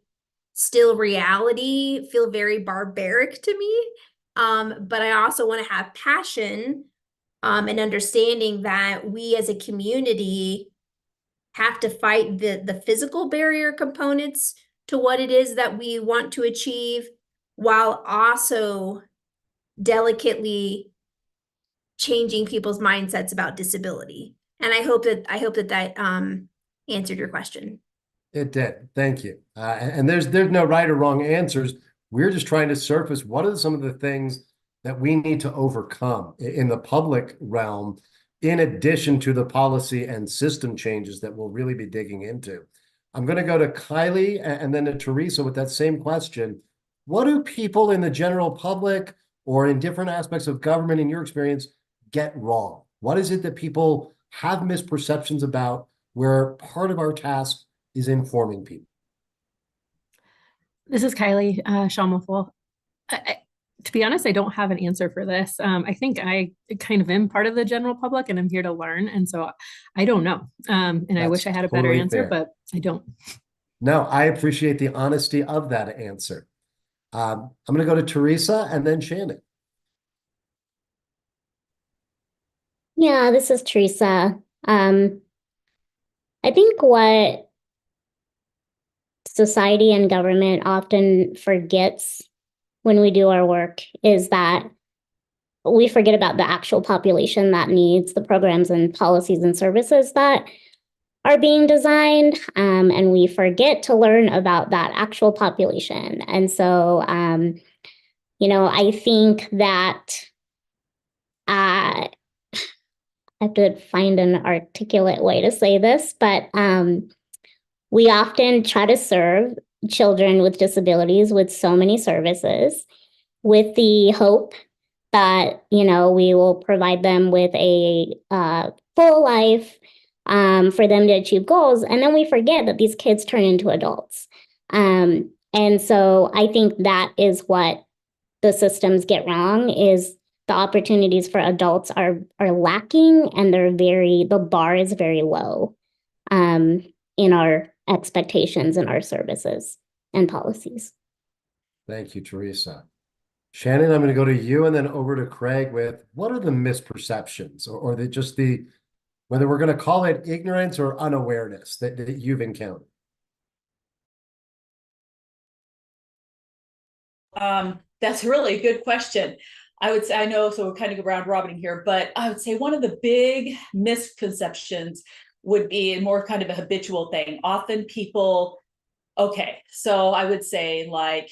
still reality feel very barbaric to me. But I also want to have passion and understanding that we as a community have to fight the physical barrier components to what it is that we want to achieve, while also delicately changing people's mindsets about disability. And I hope that answered your question. It did. Thank you. And there's no right or wrong answers. We're just trying to surface what are some of the things that we need to overcome in the public realm, in addition to the policy and system changes that we'll really be digging into. I'm going to go to Kylie and then to Teresa with that same question. What do people in the general public or in different aspects of government, in your experience, get wrong? What is it that people have misperceptions about, where part of our task is informing people? This is Kylie Shamwaful. To be honest, I don't have an answer for this. I think I kind of am part of the general public, and I'm here to learn. And so I don't know. And I wish I had a better answer, but I don't. No, I appreciate the honesty of that answer. I'm going to go to Teresa and then Shannon. Yeah, this is Teresa. I think what society and government often forgets when we do our work is that we forget about the actual population that needs the programs and policies and services that are being designed, and we forget to learn about that actual population. And so, I think that I have to find an articulate way to say this, but we often try to serve children with disabilities with so many services, with the hope that, we will provide them with a full life for them to achieve goals. And then we forget that these kids turn into adults. And so I think that is what the systems get wrong, is the opportunities for adults are lacking, and the bar is very low in our expectations and our services and policies. Thank you, Teresa. Shannon, I'm going to go to you and then over to Craig with what are the misperceptions or whether we're going to call it ignorance or unawareness that you've encountered? That's really a good question. I would say, I know, so we're kind of round robining here, but I would say one of the big misconceptions would be more kind of a habitual thing. Often people, okay, so I would say like,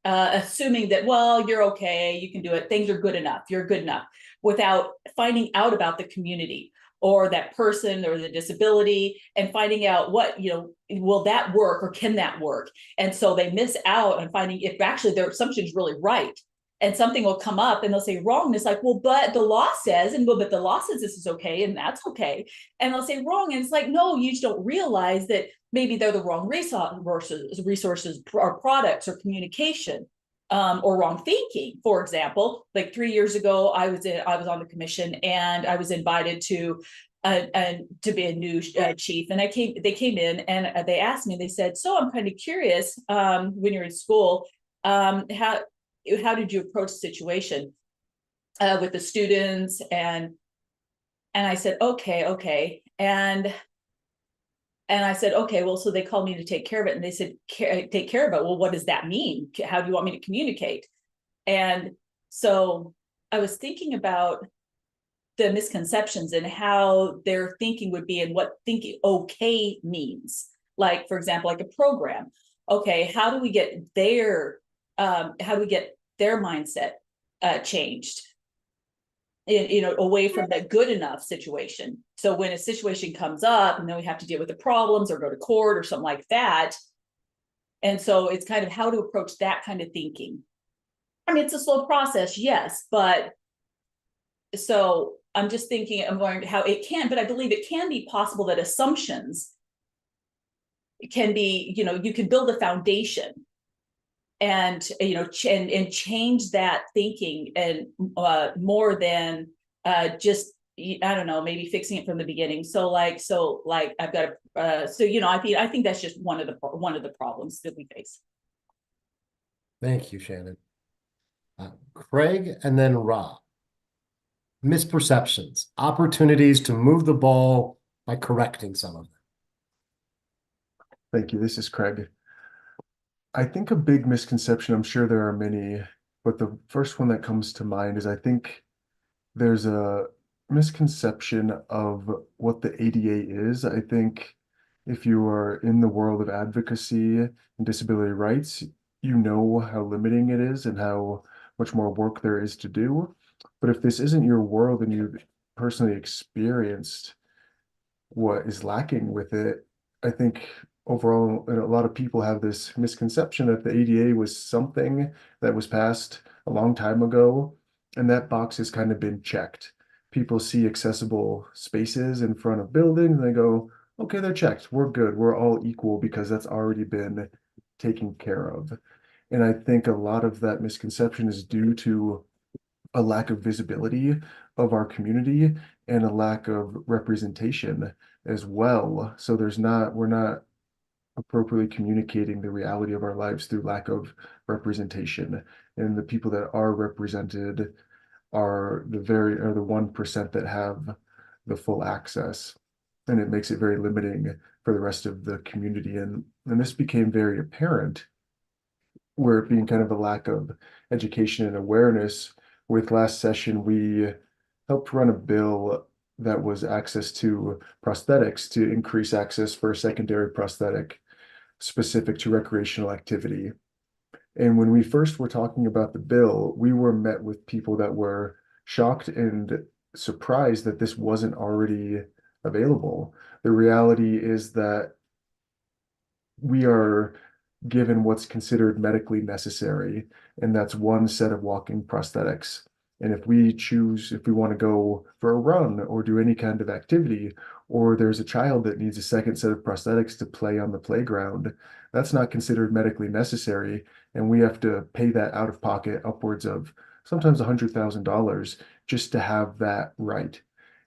assuming that, well, you're okay, you can do it, things are good enough, you're good enough, without finding out about the community or that person or the disability and finding out what, will that work or can that work? And so they miss out on finding if actually their assumption is really right. And something will come up and they'll say wrong. And it's like, well, but the law says, and well, but the law says this is okay, and that's okay. And they'll say wrong. And it's like, no, you just don't realize that maybe they're the wrong resources or products or communication. Or wrong thinking. For example, like 3 years ago, I was on the commission and I was invited to be a new chief, and they came in and they asked me. They said, "So I'm kind of curious. When you're in school, how did you approach the situation with the students?" And I said, "Okay," and I said, okay, well, so they called me to take care of it. And they said, take care of it. Well, what does that mean? How do you want me to communicate? And so I was thinking about the misconceptions and how their thinking would be and what thinking okay means. Like, for example, like a program. Okay, how do we get their mindset changed? Away from that good enough situation. So when a situation comes up and then we have to deal with the problems or go to court or something like that. And so it's kind of how to approach that kind of thinking. I mean, it's a slow process, yes, but so I'm just thinking, I'm wondering how it can, but I believe it can be possible that assumptions can be, you can build a foundation and and change that thinking and more than just I don't know, maybe fixing it from the beginning. So I've got I think that's just one of the problems that we face. Thank you, Shannon. Craig and then Rob. Misperceptions, opportunities to move the ball by correcting some of them. Thank you. This is Craig. I think a big misconception, I'm sure there are many, but the first one that comes to mind is I think there's a misconception of what the ADA is. I think if you are in the world of advocacy and disability rights, you know how limiting it is and how much more work there is to do. But if this isn't your world and you've personally experienced what is lacking with it, I think overall, a lot of people have this misconception that the ADA was something that was passed a long time ago, and that box has kind of been checked. People see accessible spaces in front of buildings and they go, okay, they're checked. We're good. We're all equal because that's already been taken care of. And I think a lot of that misconception is due to a lack of visibility of our community and a lack of representation as well. So we're not appropriately communicating the reality of our lives through lack of representation. And the people that are represented are the 1% that have the full access. And it makes it very limiting for the rest of the community. And this became very apparent where it being kind of a lack of education and awareness. With last session, we helped run a bill that was access to prosthetics to increase access for a secondary prosthetic specific to recreational activity. And when we first were talking about the bill, we were met with people that were shocked and surprised that this wasn't already available. The reality is that we are given what's considered medically necessary, and that's one set of walking prosthetics. And if we want to go for a run or do any kind of activity, or there's a child that needs a second set of prosthetics to play on the playground, that's not considered medically necessary. And we have to pay that out of pocket upwards of sometimes $100,000 just to have that right.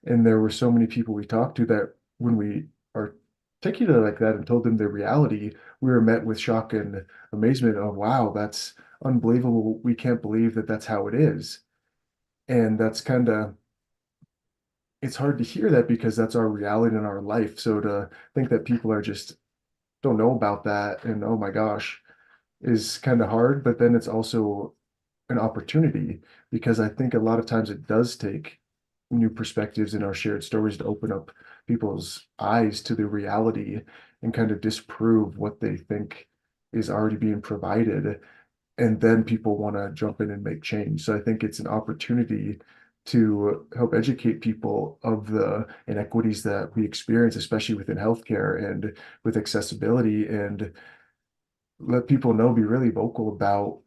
And there were so many people we talked to that when we articulated like that and told them the reality, we were met with shock and amazement of, wow, that's unbelievable. We can't believe that that's how it is. And that's it's hard to hear that because that's our reality in our life. So to think that people don't know about that and oh my gosh, is kind of hard, but then it's also an opportunity because I think a lot of times it does take new perspectives in our shared stories to open up people's eyes to the reality and kind of disprove what they think is already being provided. And then people want to jump in and make change. So I think it's an opportunity to help educate people of the inequities that we experience, especially within healthcare and with accessibility, and let people know, be really vocal about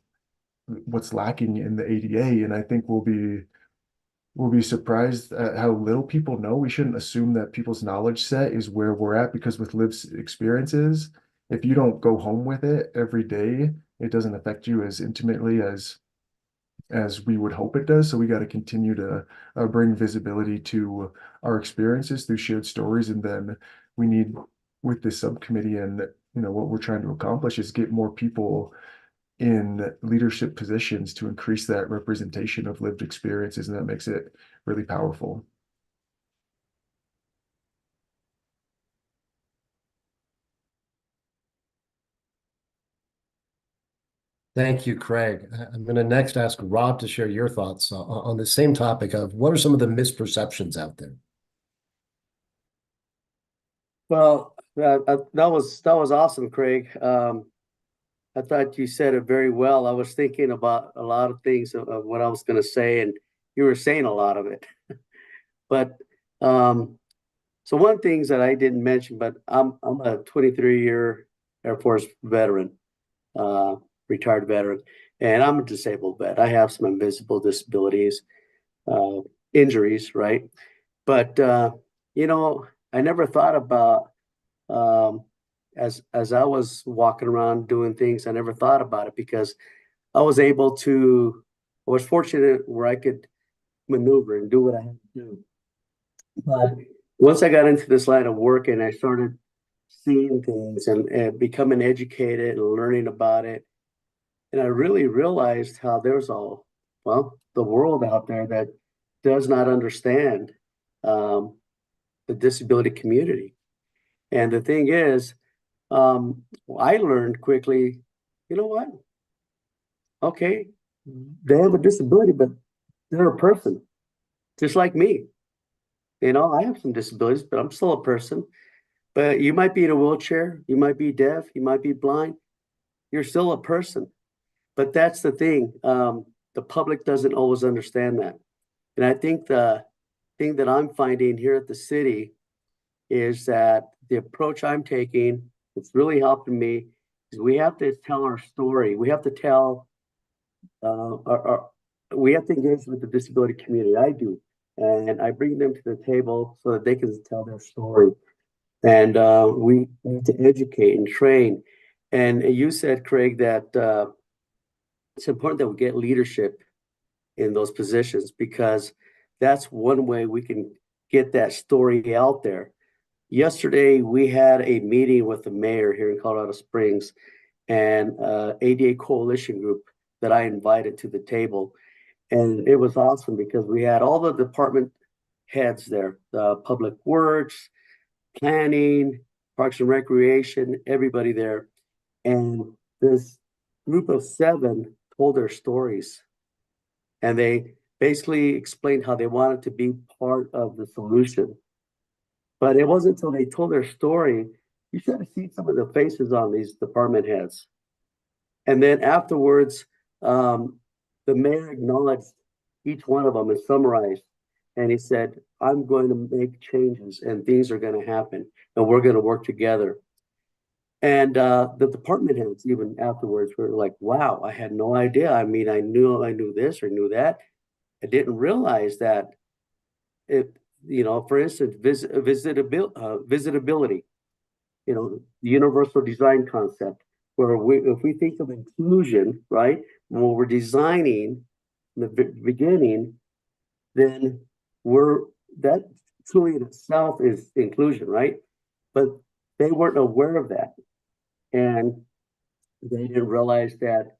what's lacking in the ADA. And I think we'll be surprised at how little people know. We shouldn't assume that people's knowledge set is where we're at, because with lived experiences, if you don't go home with it every day, it doesn't affect you as intimately as we would hope it does. So we got to continue to bring visibility to our experiences through shared stories. And then we need, with this subcommittee and what we're trying to accomplish, is get more people in leadership positions to increase that representation of lived experiences, and that makes it really powerful. Thank you, Craig. I'm going to next ask Rob to share your thoughts on the same topic of what are some of the misperceptions out there? Well, that was awesome, Craig. I thought you said it very well. I was thinking about a lot of things of what I was going to say, and you were saying a lot of it. But so one things that I didn't mention, but I'm a 23-year Air Force veteran, retired veteran, and I'm a disabled vet. I have some invisible disabilities, injuries, right? But I never thought about as I was walking around doing things, I never thought about it because I was fortunate where I could maneuver and do what I had to do. But once I got into this line of work and I started seeing things and becoming educated and learning about it, and I really realized how there's the world out there that does not understand the disability community. And the thing is, I learned quickly, you know what? Okay, they have a disability, but they're a person, just like me. I have some disabilities, but I'm still a person. But you might be in a wheelchair, you might be deaf, you might be blind. You're still a person. But that's the thing. The public doesn't always understand that. And I think the thing that I'm finding here at the city is that the approach I'm taking, it's really helping me, is we have to tell our story. We have to tell we have to engage with the disability community. I do. And I bring them to the table so that they can tell their story. And we need to educate and train. And you said, Craig, that it's important that we get leadership in those positions, because that's one way we can get that story out there. Yesterday, we had a meeting with the mayor here in Colorado Springs and ADA coalition group that I invited to the table. And it was awesome because we had all the department heads there, public works, planning, parks and recreation, everybody there. And this group of 7 told their stories. And they basically explained how they wanted to be part of the solution. But it wasn't until they told their story, you should have seen some of the faces on these department heads. And then afterwards, the mayor acknowledged each one of them and summarized. And he said, I'm going to make changes and things are going to happen and we're going to work together. And the department heads, even afterwards, were like, wow, I had no idea. I mean, I knew this or knew that. I didn't realize that for instance, visitability, the universal design concept, where if we think of inclusion, right, when we're designing in the beginning, then that truly in itself is inclusion, right? But they weren't aware of that. And they didn't realize that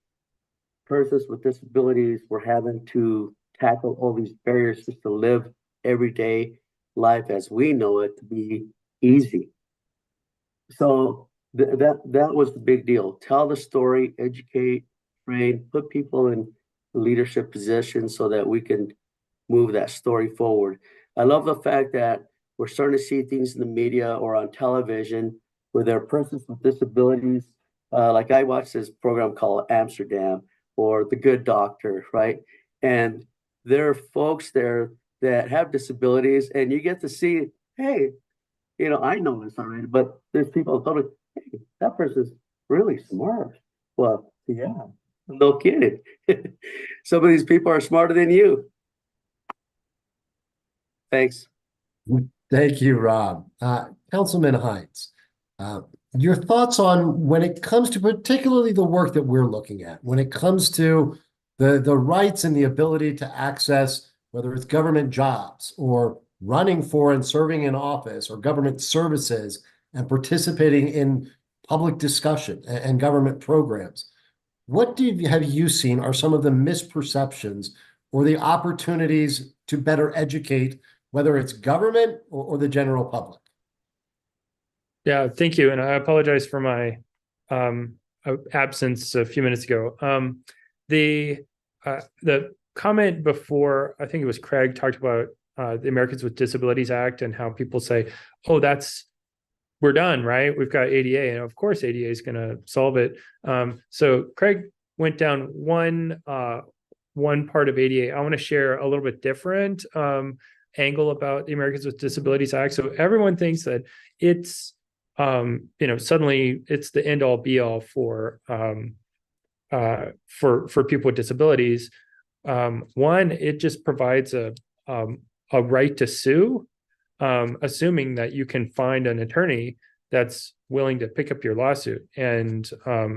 persons with disabilities were having to tackle all these barriers just to live everyday life as we know it to be easy. So that was the big deal. Tell the story, educate, train, put people in leadership positions so that we can move that story forward. I love the fact that we're starting to see things in the media or on television where there are persons with disabilities. Like I watched this program called Amsterdam or The Good Doctor, right? And there are folks there that have disabilities, and you get to see, hey, I know this already, but there's people in public, hey, that person's really smart. Well, yeah, no kidding. Some of these people are smarter than you. Thanks. Thank you, Rob. Councilman Hines, your thoughts on when it comes to particularly the work that we're looking at, when it comes to the rights and the ability to access, whether it's government jobs or running for and serving in office or government services and participating in public discussion and government programs. What have you seen are some of the misperceptions or the opportunities to better educate, whether it's government or the general public? Yeah, thank you. And I apologize for my absence a few minutes ago. The comment before, I think it was Craig, talked about the Americans with Disabilities Act and how people say, oh, we're done, right? We've got ADA, and of course ADA is going to solve it. So Craig went down one part of ADA. I want to share a little bit different angle about the Americans with Disabilities Act. So everyone thinks that it's suddenly it's the end all be all for people with disabilities. One, it just provides a right to sue, assuming that you can find an attorney that's willing to pick up your lawsuit. And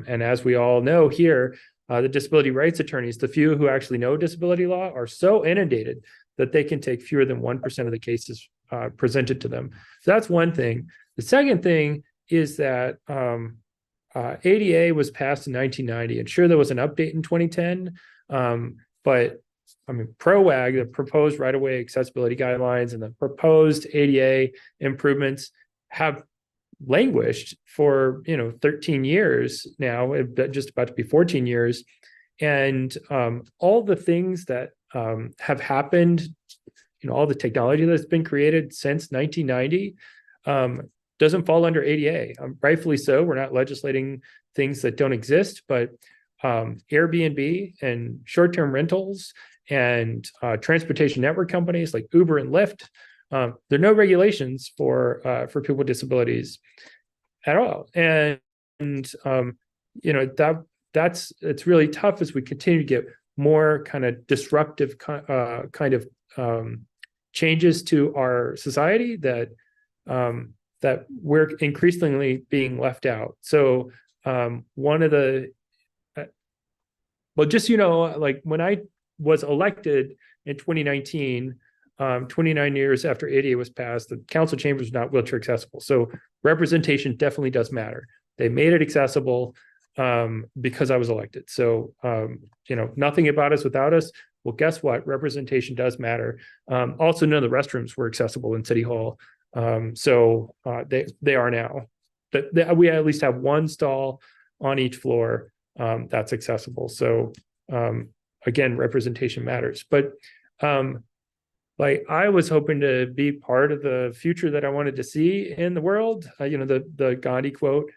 as we all know here, the disability rights attorneys, the few who actually know disability law, are so inundated that they can take fewer than 1% of the cases presented to them. So that's one thing. The second thing is that ADA was passed in 1990, and sure, there was an update in 2010, but I mean, PROAG, the proposed right-of-way accessibility guidelines and the proposed ADA improvements have languished for 13 years now, just about to be 14 years, and all the things that have happened, all the technology that's been created since 1990 doesn't fall under ADA. Rightfully so. We're not legislating things that don't exist, but Airbnb and short-term rentals and transportation network companies like Uber and Lyft, there are no regulations for people with disabilities at all. And it's really tough as we continue to get more kind of disruptive kind of changes to our society that we're increasingly being left out. So one of the just like when I was elected in 2019, 29 years after ADA was passed, the council chambers are not wheelchair accessible. So representation definitely does matter. They made it accessible because I was elected. So, nothing about us without us. Well, guess what? Representation does matter. Also, none of the restrooms were accessible in City Hall. So they are now. We at least have one stall on each floor that's accessible. So again, representation matters. But like I was hoping to be part of the future that I wanted to see in the world. The Gandhi quote.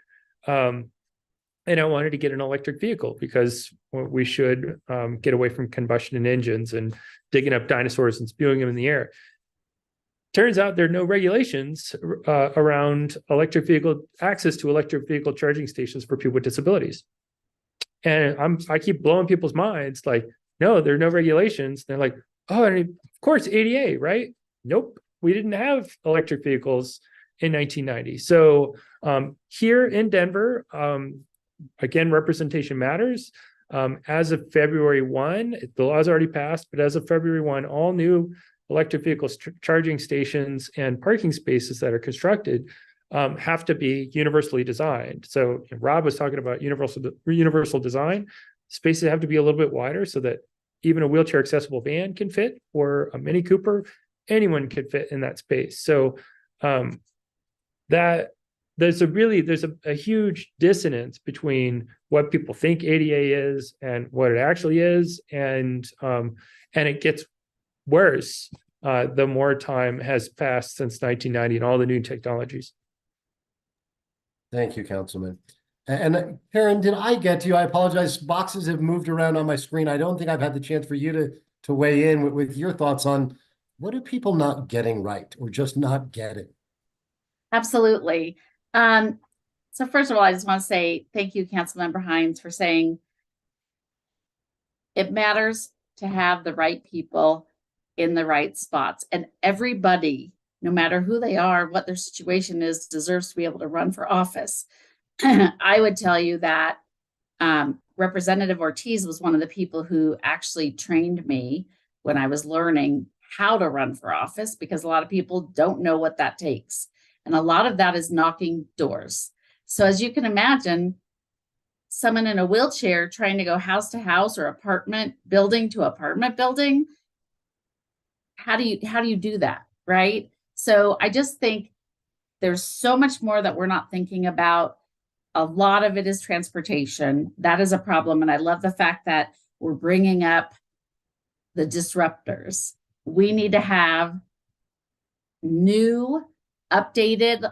And I wanted to get an electric vehicle because we should get away from combustion engines and digging up dinosaurs and spewing them in the air. Turns out there are no regulations around access to electric vehicle charging stations for people with disabilities. And I keep blowing people's minds like, no, there are no regulations. They're like, oh, of course, ADA, right? Nope, we didn't have electric vehicles in 1990. So here in Denver, again, representation matters. As of February 1, the law's already passed, but as of February 1, all new electric vehicle charging stations and parking spaces that are constructed have to be universally designed. So Rob was talking about universal design. Spaces have to be a little bit wider so that even a wheelchair accessible van can fit, or a Mini Cooper, anyone could fit in that space. So that there's a huge dissonance between what people think ADA is and what it actually is, and it gets worse the more time has passed since 1990 and all the new technologies. Thank you, Councilman. And Karen, did I get to you? I apologize. Boxes have moved around on my screen. I don't think I've had the chance for you to weigh in with your thoughts on what are people not getting right or just not getting? Absolutely. So first of all, I just want to say thank you, Councilmember Hines, for saying it matters to have the right people in the right spots. And everybody, no matter who they are, what their situation is, deserves to be able to run for office. I would tell you that Representative Ortiz was one of the people who actually trained me when I was learning how to run for office, because a lot of people don't know what that takes. And a lot of that is knocking doors. So as you can imagine, someone in a wheelchair trying to go house to house or apartment building to apartment building, how do you do that, right? So I just think there's so much more that we're not thinking about. A lot of it is transportation. That is a problem. And I love the fact that we're bringing up the disruptors. We need to have new, updated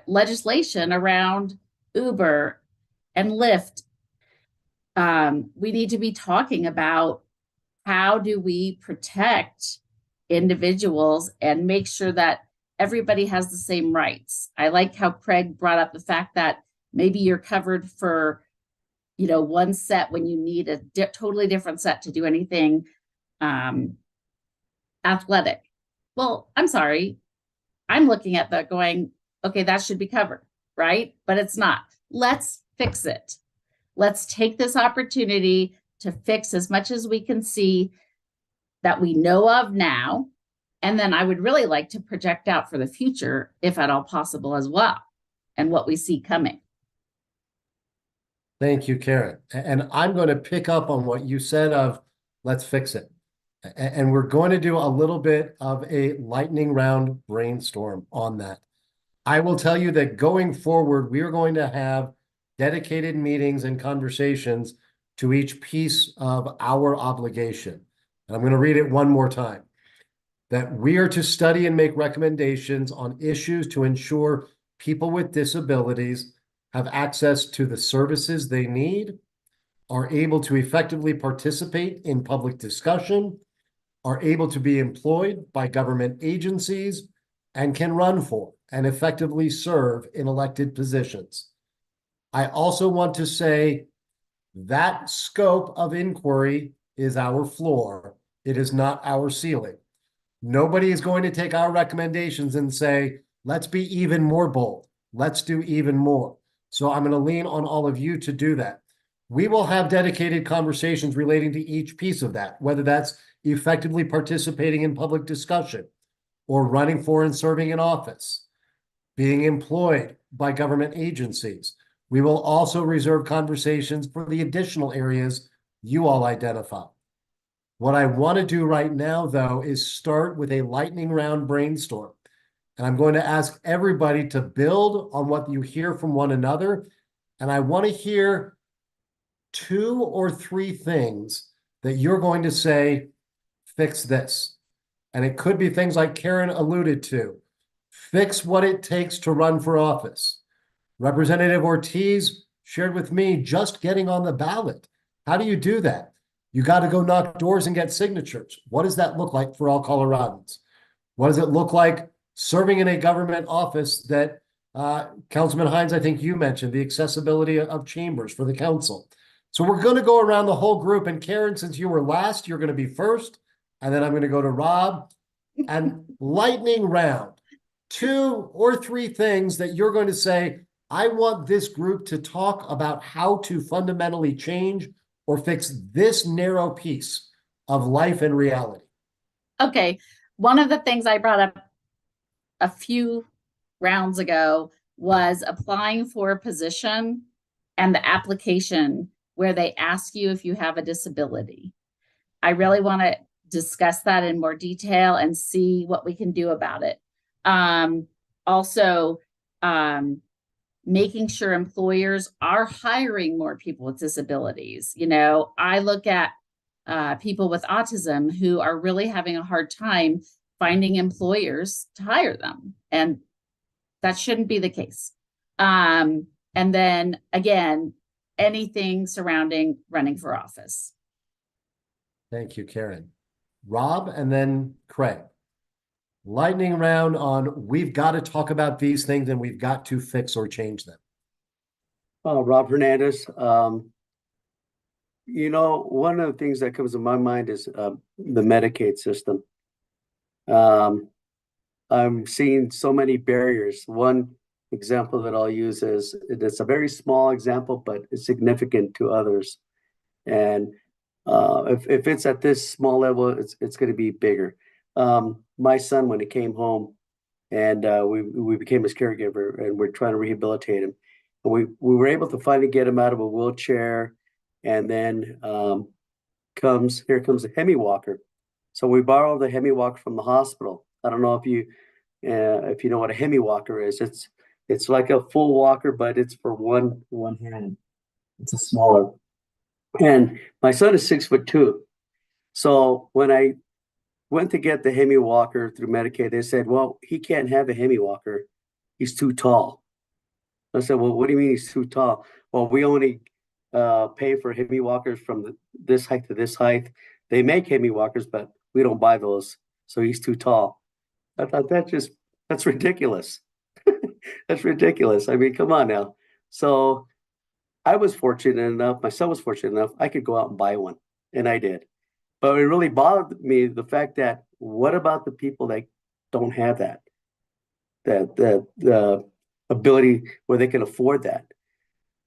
legislation around Uber and Lyft. We need to be talking about how do we protect individuals and make sure that everybody has the same rights. I like how Craig brought up the fact that maybe you're covered for, one set when you need a totally different set to do anything athletic. Well, I'm sorry. I'm looking at that going, okay, that should be covered, right? But it's not. Let's fix it. Let's take this opportunity to fix as much as we can see that we know of now. And then I would really like to project out for the future, if at all possible as well, and what we see coming. Thank you, Karen. And I'm going to pick up on what you said of let's fix it. And we're going to do a little bit of a lightning round brainstorm on that. I will tell you that going forward, we are going to have dedicated meetings and conversations to each piece of our obligation. And I'm going to read it one more time. That we are to study and make recommendations on issues to ensure people with disabilities have access to the services they need, are able to effectively participate in public discussion, are able to be employed by government agencies, and can run for and effectively serve in elected positions. I also want to say that scope of inquiry is our floor. It is not our ceiling. Nobody is going to take our recommendations and say, let's be even more bold. Let's do even more. So I'm going to lean on all of you to do that. We will have dedicated conversations relating to each piece of that, whether that's effectively participating in public discussion or running for and serving in office, being employed by government agencies. We will also reserve conversations for the additional areas you all identify. What I want to do right now, though, is start with a lightning round brainstorm. And I'm going to ask everybody to build on what you hear from one another. And I want to hear 2 or 3 things that you're going to say, fix this. And it could be things like Karen alluded to. Fix what it takes to run for office. Representative Ortiz shared with me just getting on the ballot. How do you do that? You got to go knock doors and get signatures. What does that look like for all Coloradans? What does it look like serving in a government office that Councilman Hines, I think you mentioned, the accessibility of chambers for the council. So we're going to go around the whole group. And Karen, since you were last, you're going to be first. And then I'm going to go to Rob. And lightning round, 2 or 3 things that you're going to say, I want this group to talk about how to fundamentally change or fix this narrow piece of life and reality. Okay. One of the things I brought up a few rounds ago was applying for a position and the application where they ask you if you have a disability. I really want to discuss that in more detail and see what we can do about it. Also, making sure employers are hiring more people with disabilities. You know, I look at people with autism who are really having a hard time finding employers to hire them. And that shouldn't be the case. And then again, anything surrounding running for office. Thank you, Karen. Rob, and then Craig. Lightning round on, we've got to talk about these things and we've got to fix or change them. Rob Hernandez. You know, one of the things that comes to my mind is the Medicaid system. I'm seeing so many barriers. One example that I'll use is, it's a very small example, but it's significant to others. And if it's at this small level, it's going to be bigger. My son, when he came home, and we became his caregiver, and we're trying to rehabilitate him. And we were able to finally get him out of a wheelchair, and then here comes a Hemi walker. So we borrowed the Hemi walker from the hospital. I don't know if you know what a Hemi walker is. It's like a full walker, but it's for one hand. It's a smaller. And my son is 6'2". So when I went to get the Hemi walker through Medicaid, they said, well, he can't have a Hemi walker. He's too tall. I said, well, what do you mean he's too tall? Well, we only pay for Hemi walkers from this height to this height. They make Hemi walkers, but we don't buy those. So he's too tall. I thought that's ridiculous. That's ridiculous. I mean, come on now. So I was fortunate enough, my son was fortunate enough, I could go out and buy one, and I did. But it really bothered me, the fact that, what about the people that don't have that ability where they can afford that?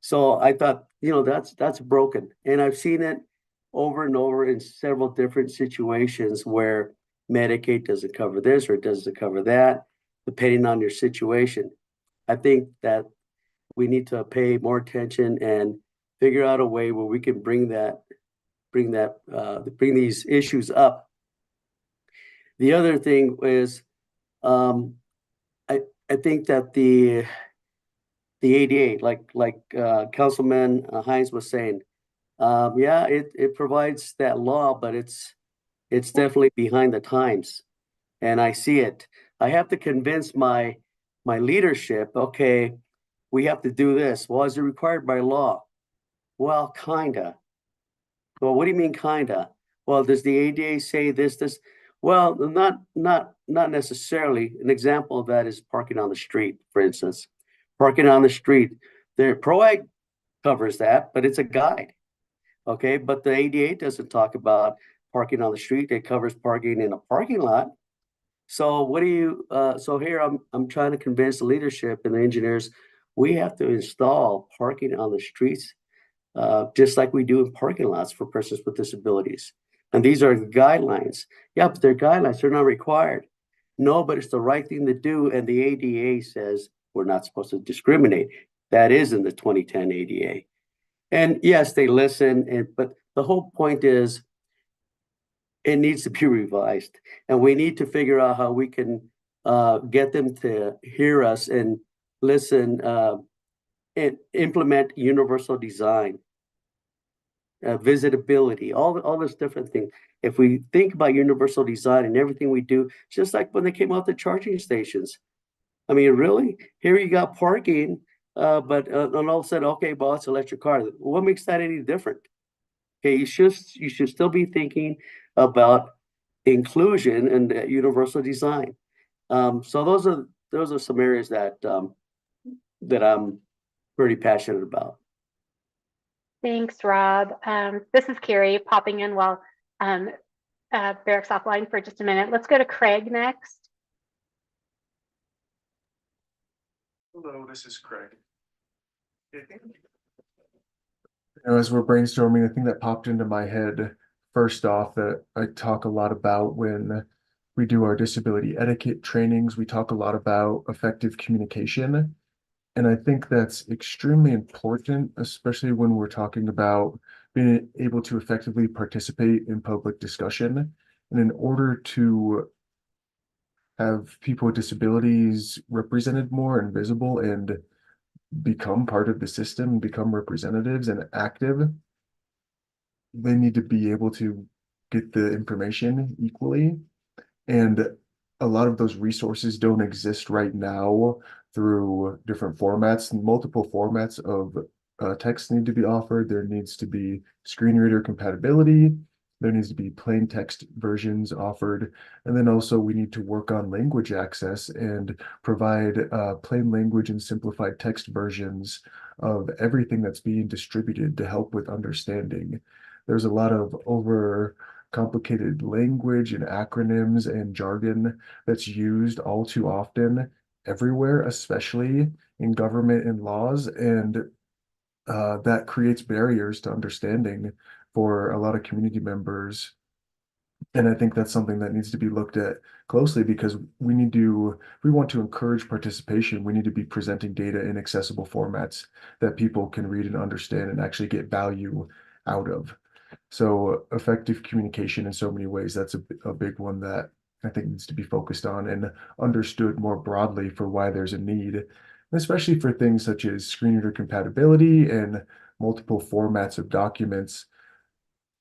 So I thought, you know, that's broken. And I've seen it over and over in several different situations where Medicaid doesn't cover this or it doesn't cover that, depending on your situation. I think that we need to pay more attention and figure out a way where we can bring these issues up. The other thing is, I think that the ADA, like Councilman Hines was saying, yeah, it provides that law, but it's definitely behind the times, and I see it. I have to convince my leadership, okay, we have to do this. Well, is it required by law? Well, kinda. Well, what do you mean kinda? Well, does the ADA say this? Well, not necessarily. An example of that is parking on the street, for instance. Parking on the street. The PROAG covers that, but it's a guide. Okay, but the ADA doesn't talk about parking on the street. It covers parking in a parking lot. So what do you so here I'm trying to convince the leadership and the engineers, we have to install parking on the streets, just like we do in parking lots for persons with disabilities. And these are guidelines. Yeah, but they're guidelines, they're not required. No, but it's the right thing to do. And the ADA says we're not supposed to discriminate. That is in the 2010 ADA. And yes, they listen, but the whole point is it needs to be revised. And we need to figure out how we can get them to hear us and listen and implement universal design, visitability, all this different things. If we think about universal design and everything we do, just like when they came out the charging stations. I mean, really, here you got parking, but and all of a sudden, okay, well, it's electric car. What makes that any different? Okay, you should still be thinking about inclusion and universal design. So those are some areas that I'm pretty passionate about. Thanks, Rob. This is Carrie popping in while Barrick's offline for just a minute. Let's go to Craig next. Hello, this is Craig. As we're brainstorming, the thing that popped into my head first off that I talk a lot about when we do our disability etiquette trainings, we talk a lot about effective communication. And I think that's extremely important, especially when we're talking about being able to effectively participate in public discussion. And in order to have people with disabilities represented more and visible and become part of the system, become representatives and active. They need to be able to get the information equally. And a lot of those resources don't exist right now through different formats. Multiple formats of text need to be offered. There needs to be screen reader compatibility. There needs to be plain text versions offered. And then also we need to work on language access and provide plain language and simplified text versions of everything that's being distributed to help with understanding. There's a lot of complicated language and acronyms and jargon that's used all too often everywhere, especially in government and laws. And that creates barriers to understanding for a lot of community members. And I think that's something that needs to be looked at closely because if we want to encourage participation, we need to be presenting data in accessible formats that people can read and understand and actually get value out of. So effective communication in so many ways, that's a big one that I think needs to be focused on and understood more broadly for why there's a need, especially for things such as screen reader compatibility and multiple formats of documents.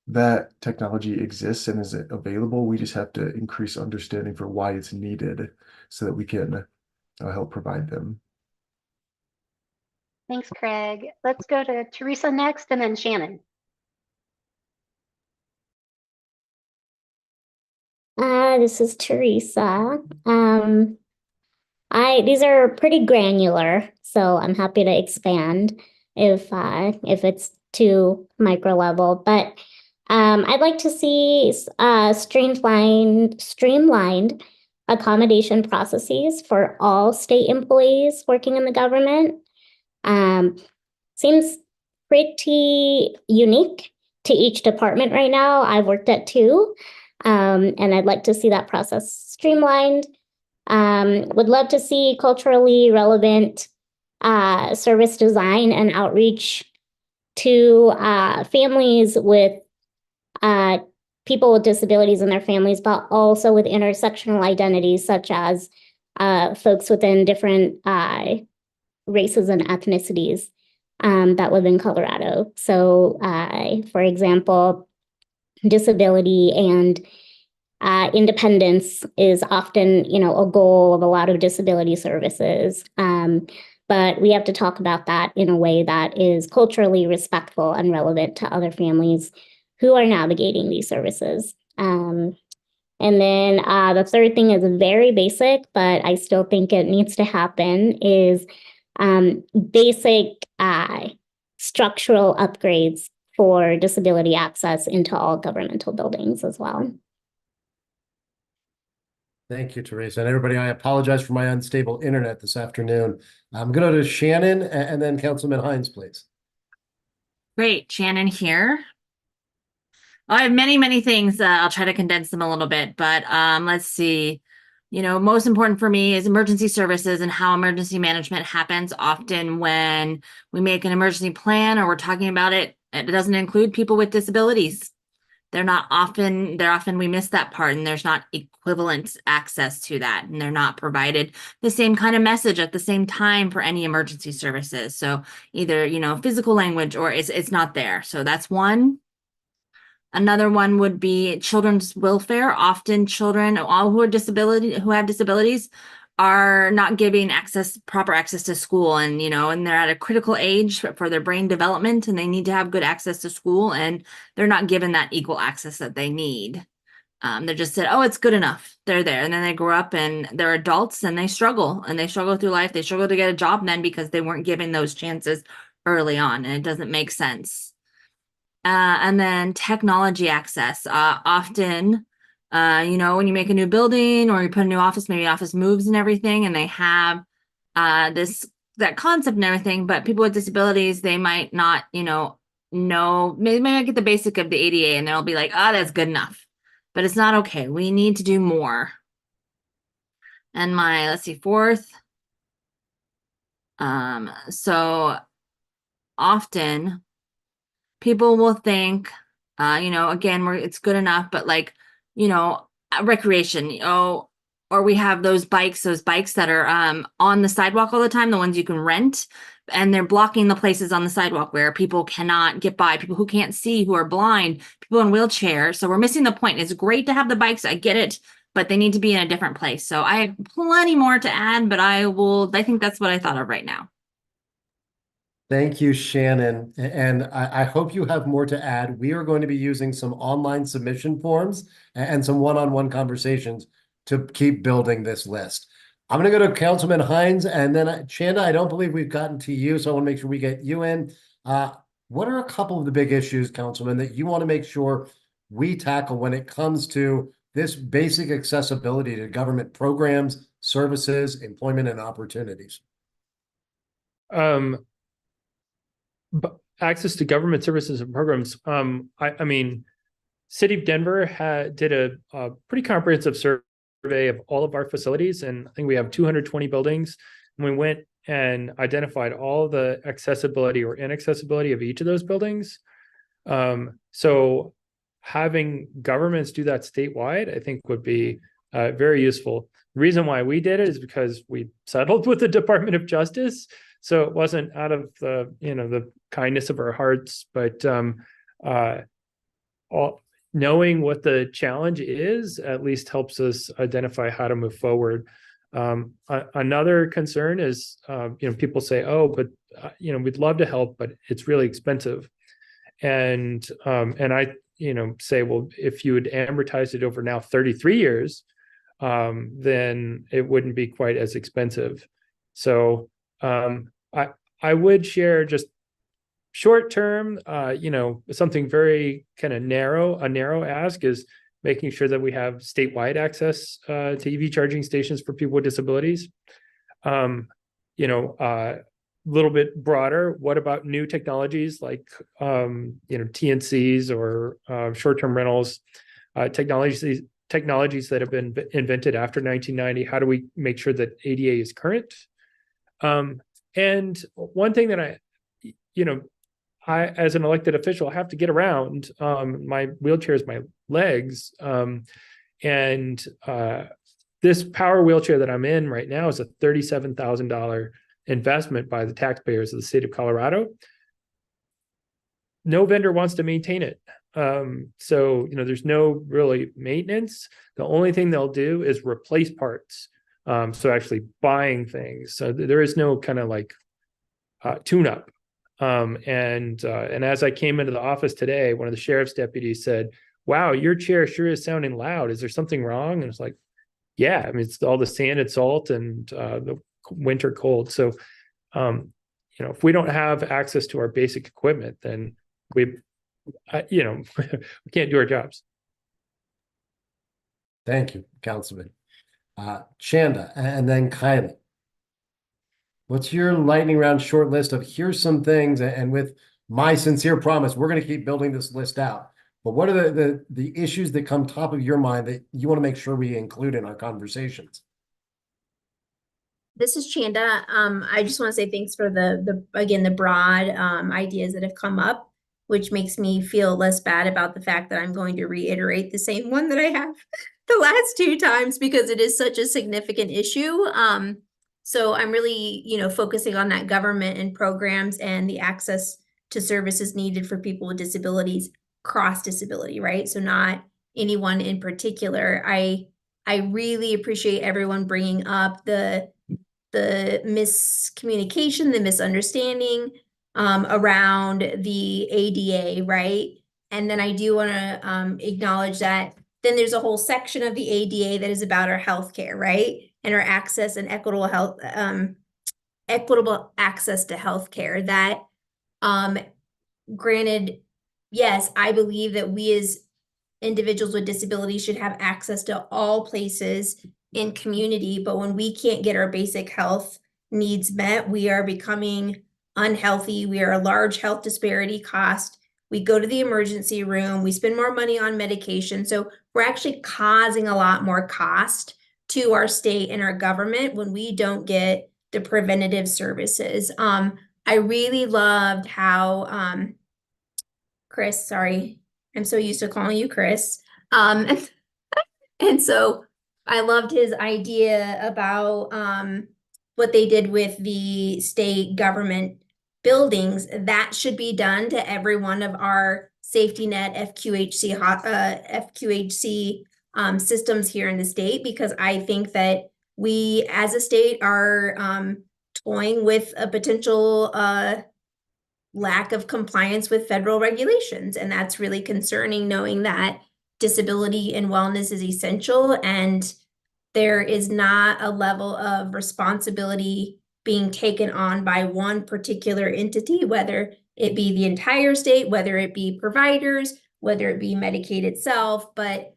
That technology exists and is available. We just have to increase understanding for why it's needed so that we can help provide them. Thanks, Craig. Let's go to Teresa next and then Shannon. This is Teresa. These are pretty granular, so I'm happy to expand if it's too micro level. But I'd like to see streamlined accommodation processes for all state employees working in the government. Seems pretty unique to each department right now. I've worked at two. And I'd like to see that process streamlined. Would love to see culturally relevant service design and outreach to families with people with disabilities and their families, but also with intersectional identities such as folks within different races and ethnicities that live in Colorado. So, for example, disability and independence is often, a goal of a lot of disability services. But we have to talk about that in a way that is culturally respectful and relevant to other families who are navigating these services. And then the third thing is very basic, but I still think it needs to happen, is basic structural upgrades for disability access into all governmental buildings as well. Thank you, Teresa. And everybody, I apologize for my unstable internet this afternoon. I'm going to go to Shannon and then Councilman Hines, please. Great, Shannon here. I have many things. I'll try to condense them a little bit, but let's see. Most important for me is emergency services and how emergency management happens. Often when we make an emergency plan or we're talking about it, it doesn't include people with disabilities. They're often we miss that part, and there's not equivalent access to that, and they're not provided the same kind of message at the same time for any emergency services. So either, physical language or it's not there. So that's one. Another one would be children's welfare. Often children, all who have disabilities are not giving proper access to school, and and they're at a critical age for their brain development, and they need to have good access to school, and they're not given that equal access that they need. They're just said, oh, it's good enough. They're there. And then they grow up and they're adults and they struggle through life. They struggle to get a job then because they weren't given those chances early on, and it doesn't make sense. And then technology access. Often, when you make a new building or you put a new office, maybe office moves and everything, and they have that concept and everything, but people with disabilities, they might not, know, they might not get the basic of the ADA, and they'll be like, oh, that's good enough. But it's not okay. We need to do more. And fourth. So often people will think, again, it's good enough, but recreation, or we have those bikes that are on the sidewalk all the time, the ones you can rent, and they're blocking the places on the sidewalk where people cannot get by, people who can't see, who are blind, people in wheelchairs. So we're missing the point. It's great to have the bikes, I get it, but they need to be in a different place. So I have plenty more to add, but I think that's what I thought of right now. Thank you, Shannon. And I hope you have more to add. We are going to be using some online submission forms and some one-on-one conversations to keep building this list. I'm going to go to Councilman Hines, and then Chanda, I don't believe we've gotten to you, so I want to make sure we get you in. What are a couple of the big issues, Councilman, that you want to make sure we tackle when it comes to this basic accessibility to government programs, services, employment, and opportunities? But access to government services and programs. I mean, City of Denver did a pretty comprehensive survey of all of our facilities, and I think we have 220 buildings. And we went and identified all the accessibility or inaccessibility of each of those buildings. So having governments do that statewide, I think would be very useful. The reason why we did it is because we settled with the Department of Justice. So it wasn't out of the kindness of our hearts, but knowing what the challenge is at least helps us identify how to move forward. Another concern is, people say, oh, but we'd love to help, but it's really expensive. And I, say, well, if you would amortize it over now 33 years, then it wouldn't be quite as expensive. So I would share just short term, something very kind of narrow. A narrow ask is making sure that we have statewide access to EV charging stations for people with disabilities. A little bit broader, what about new technologies like TNCs or short-term rentals, technologies that have been invented after 1990? How do we make sure that ADA is current? And one thing that I, as an elected official, have to get around. My wheelchair is my legs. And this power wheelchair that I'm in right now is a $37,000 investment by the taxpayers of the state of Colorado. No vendor wants to maintain it. So, there's no really maintenance. The only thing they'll do is replace parts. So actually buying things. So there is no kind of like tune-up. And as I came into the office today, one of the sheriff's deputies said, wow, your chair sure is sounding loud. Is there something wrong? And it's like, yeah, I mean, it's all the sand and salt and the winter cold. So, if we don't have access to our basic equipment, then we can't do our jobs. Thank you, Councilman. Chanda, and then Kylie. What's your lightning round short list of here's some things, and with my sincere promise, we're going to keep building this list out. But what are the issues that come top of your mind that you want to make sure we include in our conversations? This is Chanda. I just want to say thanks for the broad ideas that have come up, which makes me feel less bad about the fact that I'm going to reiterate the same one that I have the last two times because it is such a significant issue. So I'm really, focusing on that government and programs and the access to services needed for people with disabilities, cross disability, right? So not anyone in particular. I really appreciate everyone bringing up the miscommunication, the misunderstanding around the ADA, right? And then I do want to acknowledge that then there's a whole section of the ADA that is about our healthcare, right? And our access and equitable access to healthcare. That, granted, yes, I believe that we as individuals with disabilities should have access to all places in community, but when we can't get our basic health needs met, we are becoming unhealthy. We are a large health disparity cost. We go to the emergency room, we spend more money on medication. So we're actually causing a lot more cost to our state and our government when we don't get the preventative services. I really loved how, Chris, sorry, I'm so used to calling you Chris. And so I loved his idea about what they did with the state government buildings. That should be done to every one of our safety net FQHC systems here in the state, because I think that we as a state are toying with a potential lack of compliance with federal regulations. And that's really concerning, knowing that disability and wellness is essential, and there is not a level of responsibility being taken on by one particular entity, whether it be the entire state, whether it be providers, whether it be Medicaid itself. But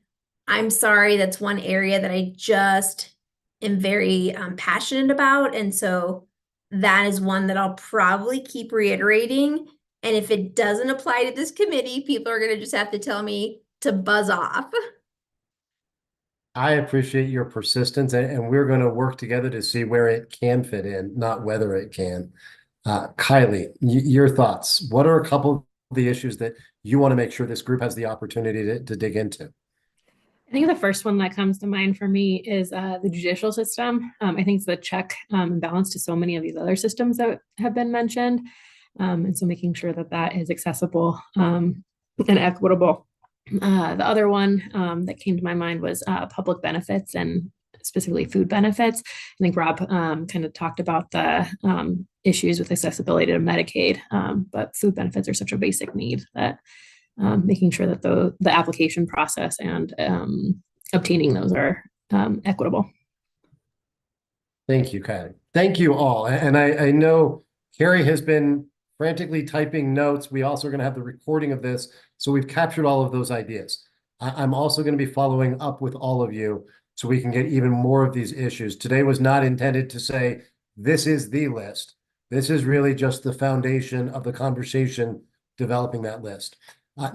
I'm sorry, that's one area that I just am very passionate about. And so that is one that I'll probably keep reiterating. And if it doesn't apply to this committee, people are going to just have to tell me to buzz off. I appreciate your persistence, and we're going to work together to see where it can fit in, not whether it can. Kylie, your thoughts. What are a couple of the issues that you want to make sure this group has the opportunity to dig into? I think the first one that comes to mind for me is the judicial system. I think it's the check and balance to so many of these other systems that have been mentioned. And so making sure that that is accessible and equitable. The other one that came to my mind was public benefits, and specifically food benefits. I think Rob kind of talked about the issues with accessibility to Medicaid, but food benefits are such a basic need that making sure that the application process and obtaining those are equitable. Thank you, Kylie. Thank you all. And I know Carrie has been frantically typing notes. We also are going to have the recording of this, so we've captured all of those ideas. I'm also going to be following up with all of you so we can get even more of these issues. Today was not intended to say, this is the list. This is really just the foundation of the conversation developing that list.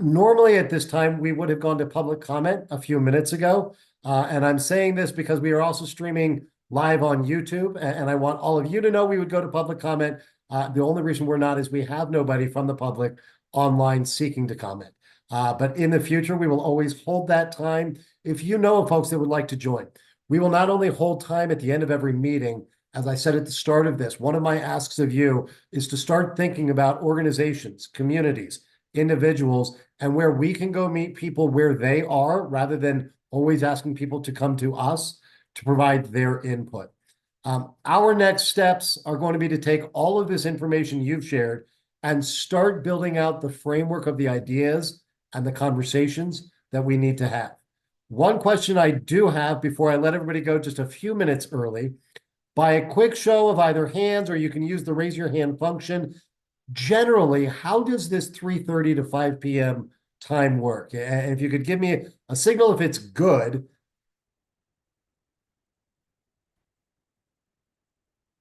Normally at this time, we would have gone to public comment a few minutes ago. And I'm saying this because we are also streaming live on YouTube. And I want all of you to know we would go to public comment. The only reason we're not is we have nobody from the public online seeking to comment. But in the future, we will always hold that time. If you know of folks that would like to join, we will not only hold time at the end of every meeting. As I said at the start of this, one of my asks of you is to start thinking about organizations, communities, individuals, and where we can go meet people where they are, rather than always asking people to come to us to provide their input. Our next steps are going to be to take all of this information you've shared and start building out the framework of the ideas and the conversations that we need to have. One question I do have before I let everybody go just a few minutes early, by a quick show of either hands, or you can use the raise your hand function, generally, how does this 3:30 to 5 p.m. time work? And if you could give me a signal if it's good.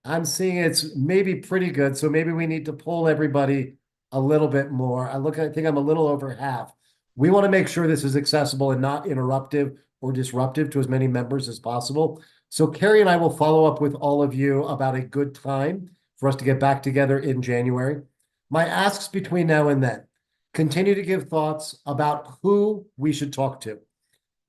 I'm seeing it's maybe pretty good, so maybe we need to pull everybody a little bit more. I think I'm a little over half. We want to make sure this is accessible and not interruptive or disruptive to as many members as possible. So Carrie and I will follow up with all of you about a good time for us to get back together in January. My asks between now and then: continue to give thoughts about who we should talk to.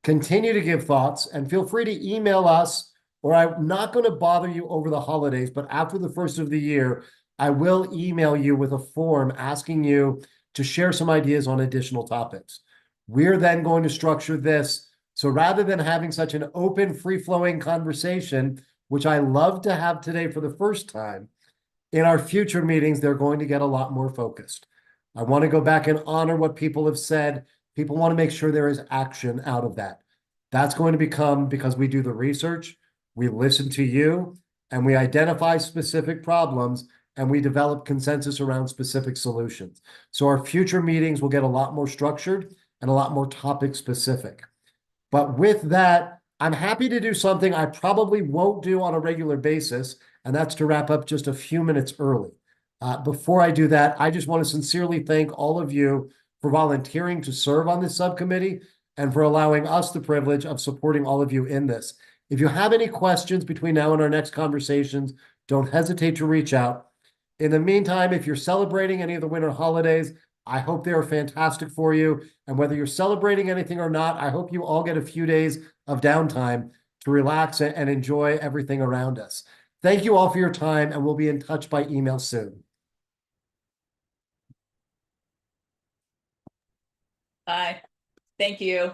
Continue to give thoughts, and feel free to email us, or I'm not going to bother you over the holidays, but after the first of the year, I will email you with a form asking you to share some ideas on additional topics. We're then going to structure this. So rather than having such an open, free-flowing conversation, which I love to have today for the first time, in our future meetings, they're going to get a lot more focused. I want to go back and honor what people have said. People want to make sure there is action out of that. That's going to become, because we do the research, we listen to you, and we identify specific problems, and we develop consensus around specific solutions. So our future meetings will get a lot more structured and a lot more topic specific. But with that, I'm happy to do something I probably won't do on a regular basis, and that's to wrap up just a few minutes early. Before I do that, I just want to sincerely thank all of you for volunteering to serve on this subcommittee and for allowing us the privilege of supporting all of you in this. If you have any questions between now and our next conversations, don't hesitate to reach out. In the meantime, if you're celebrating any of the winter holidays, I hope they are fantastic for you. And whether you're celebrating anything or not, I hope you all get a few days of downtime to relax and enjoy everything around us. Thank you all for your time, and we'll be in touch by email soon. Bye. Thank you.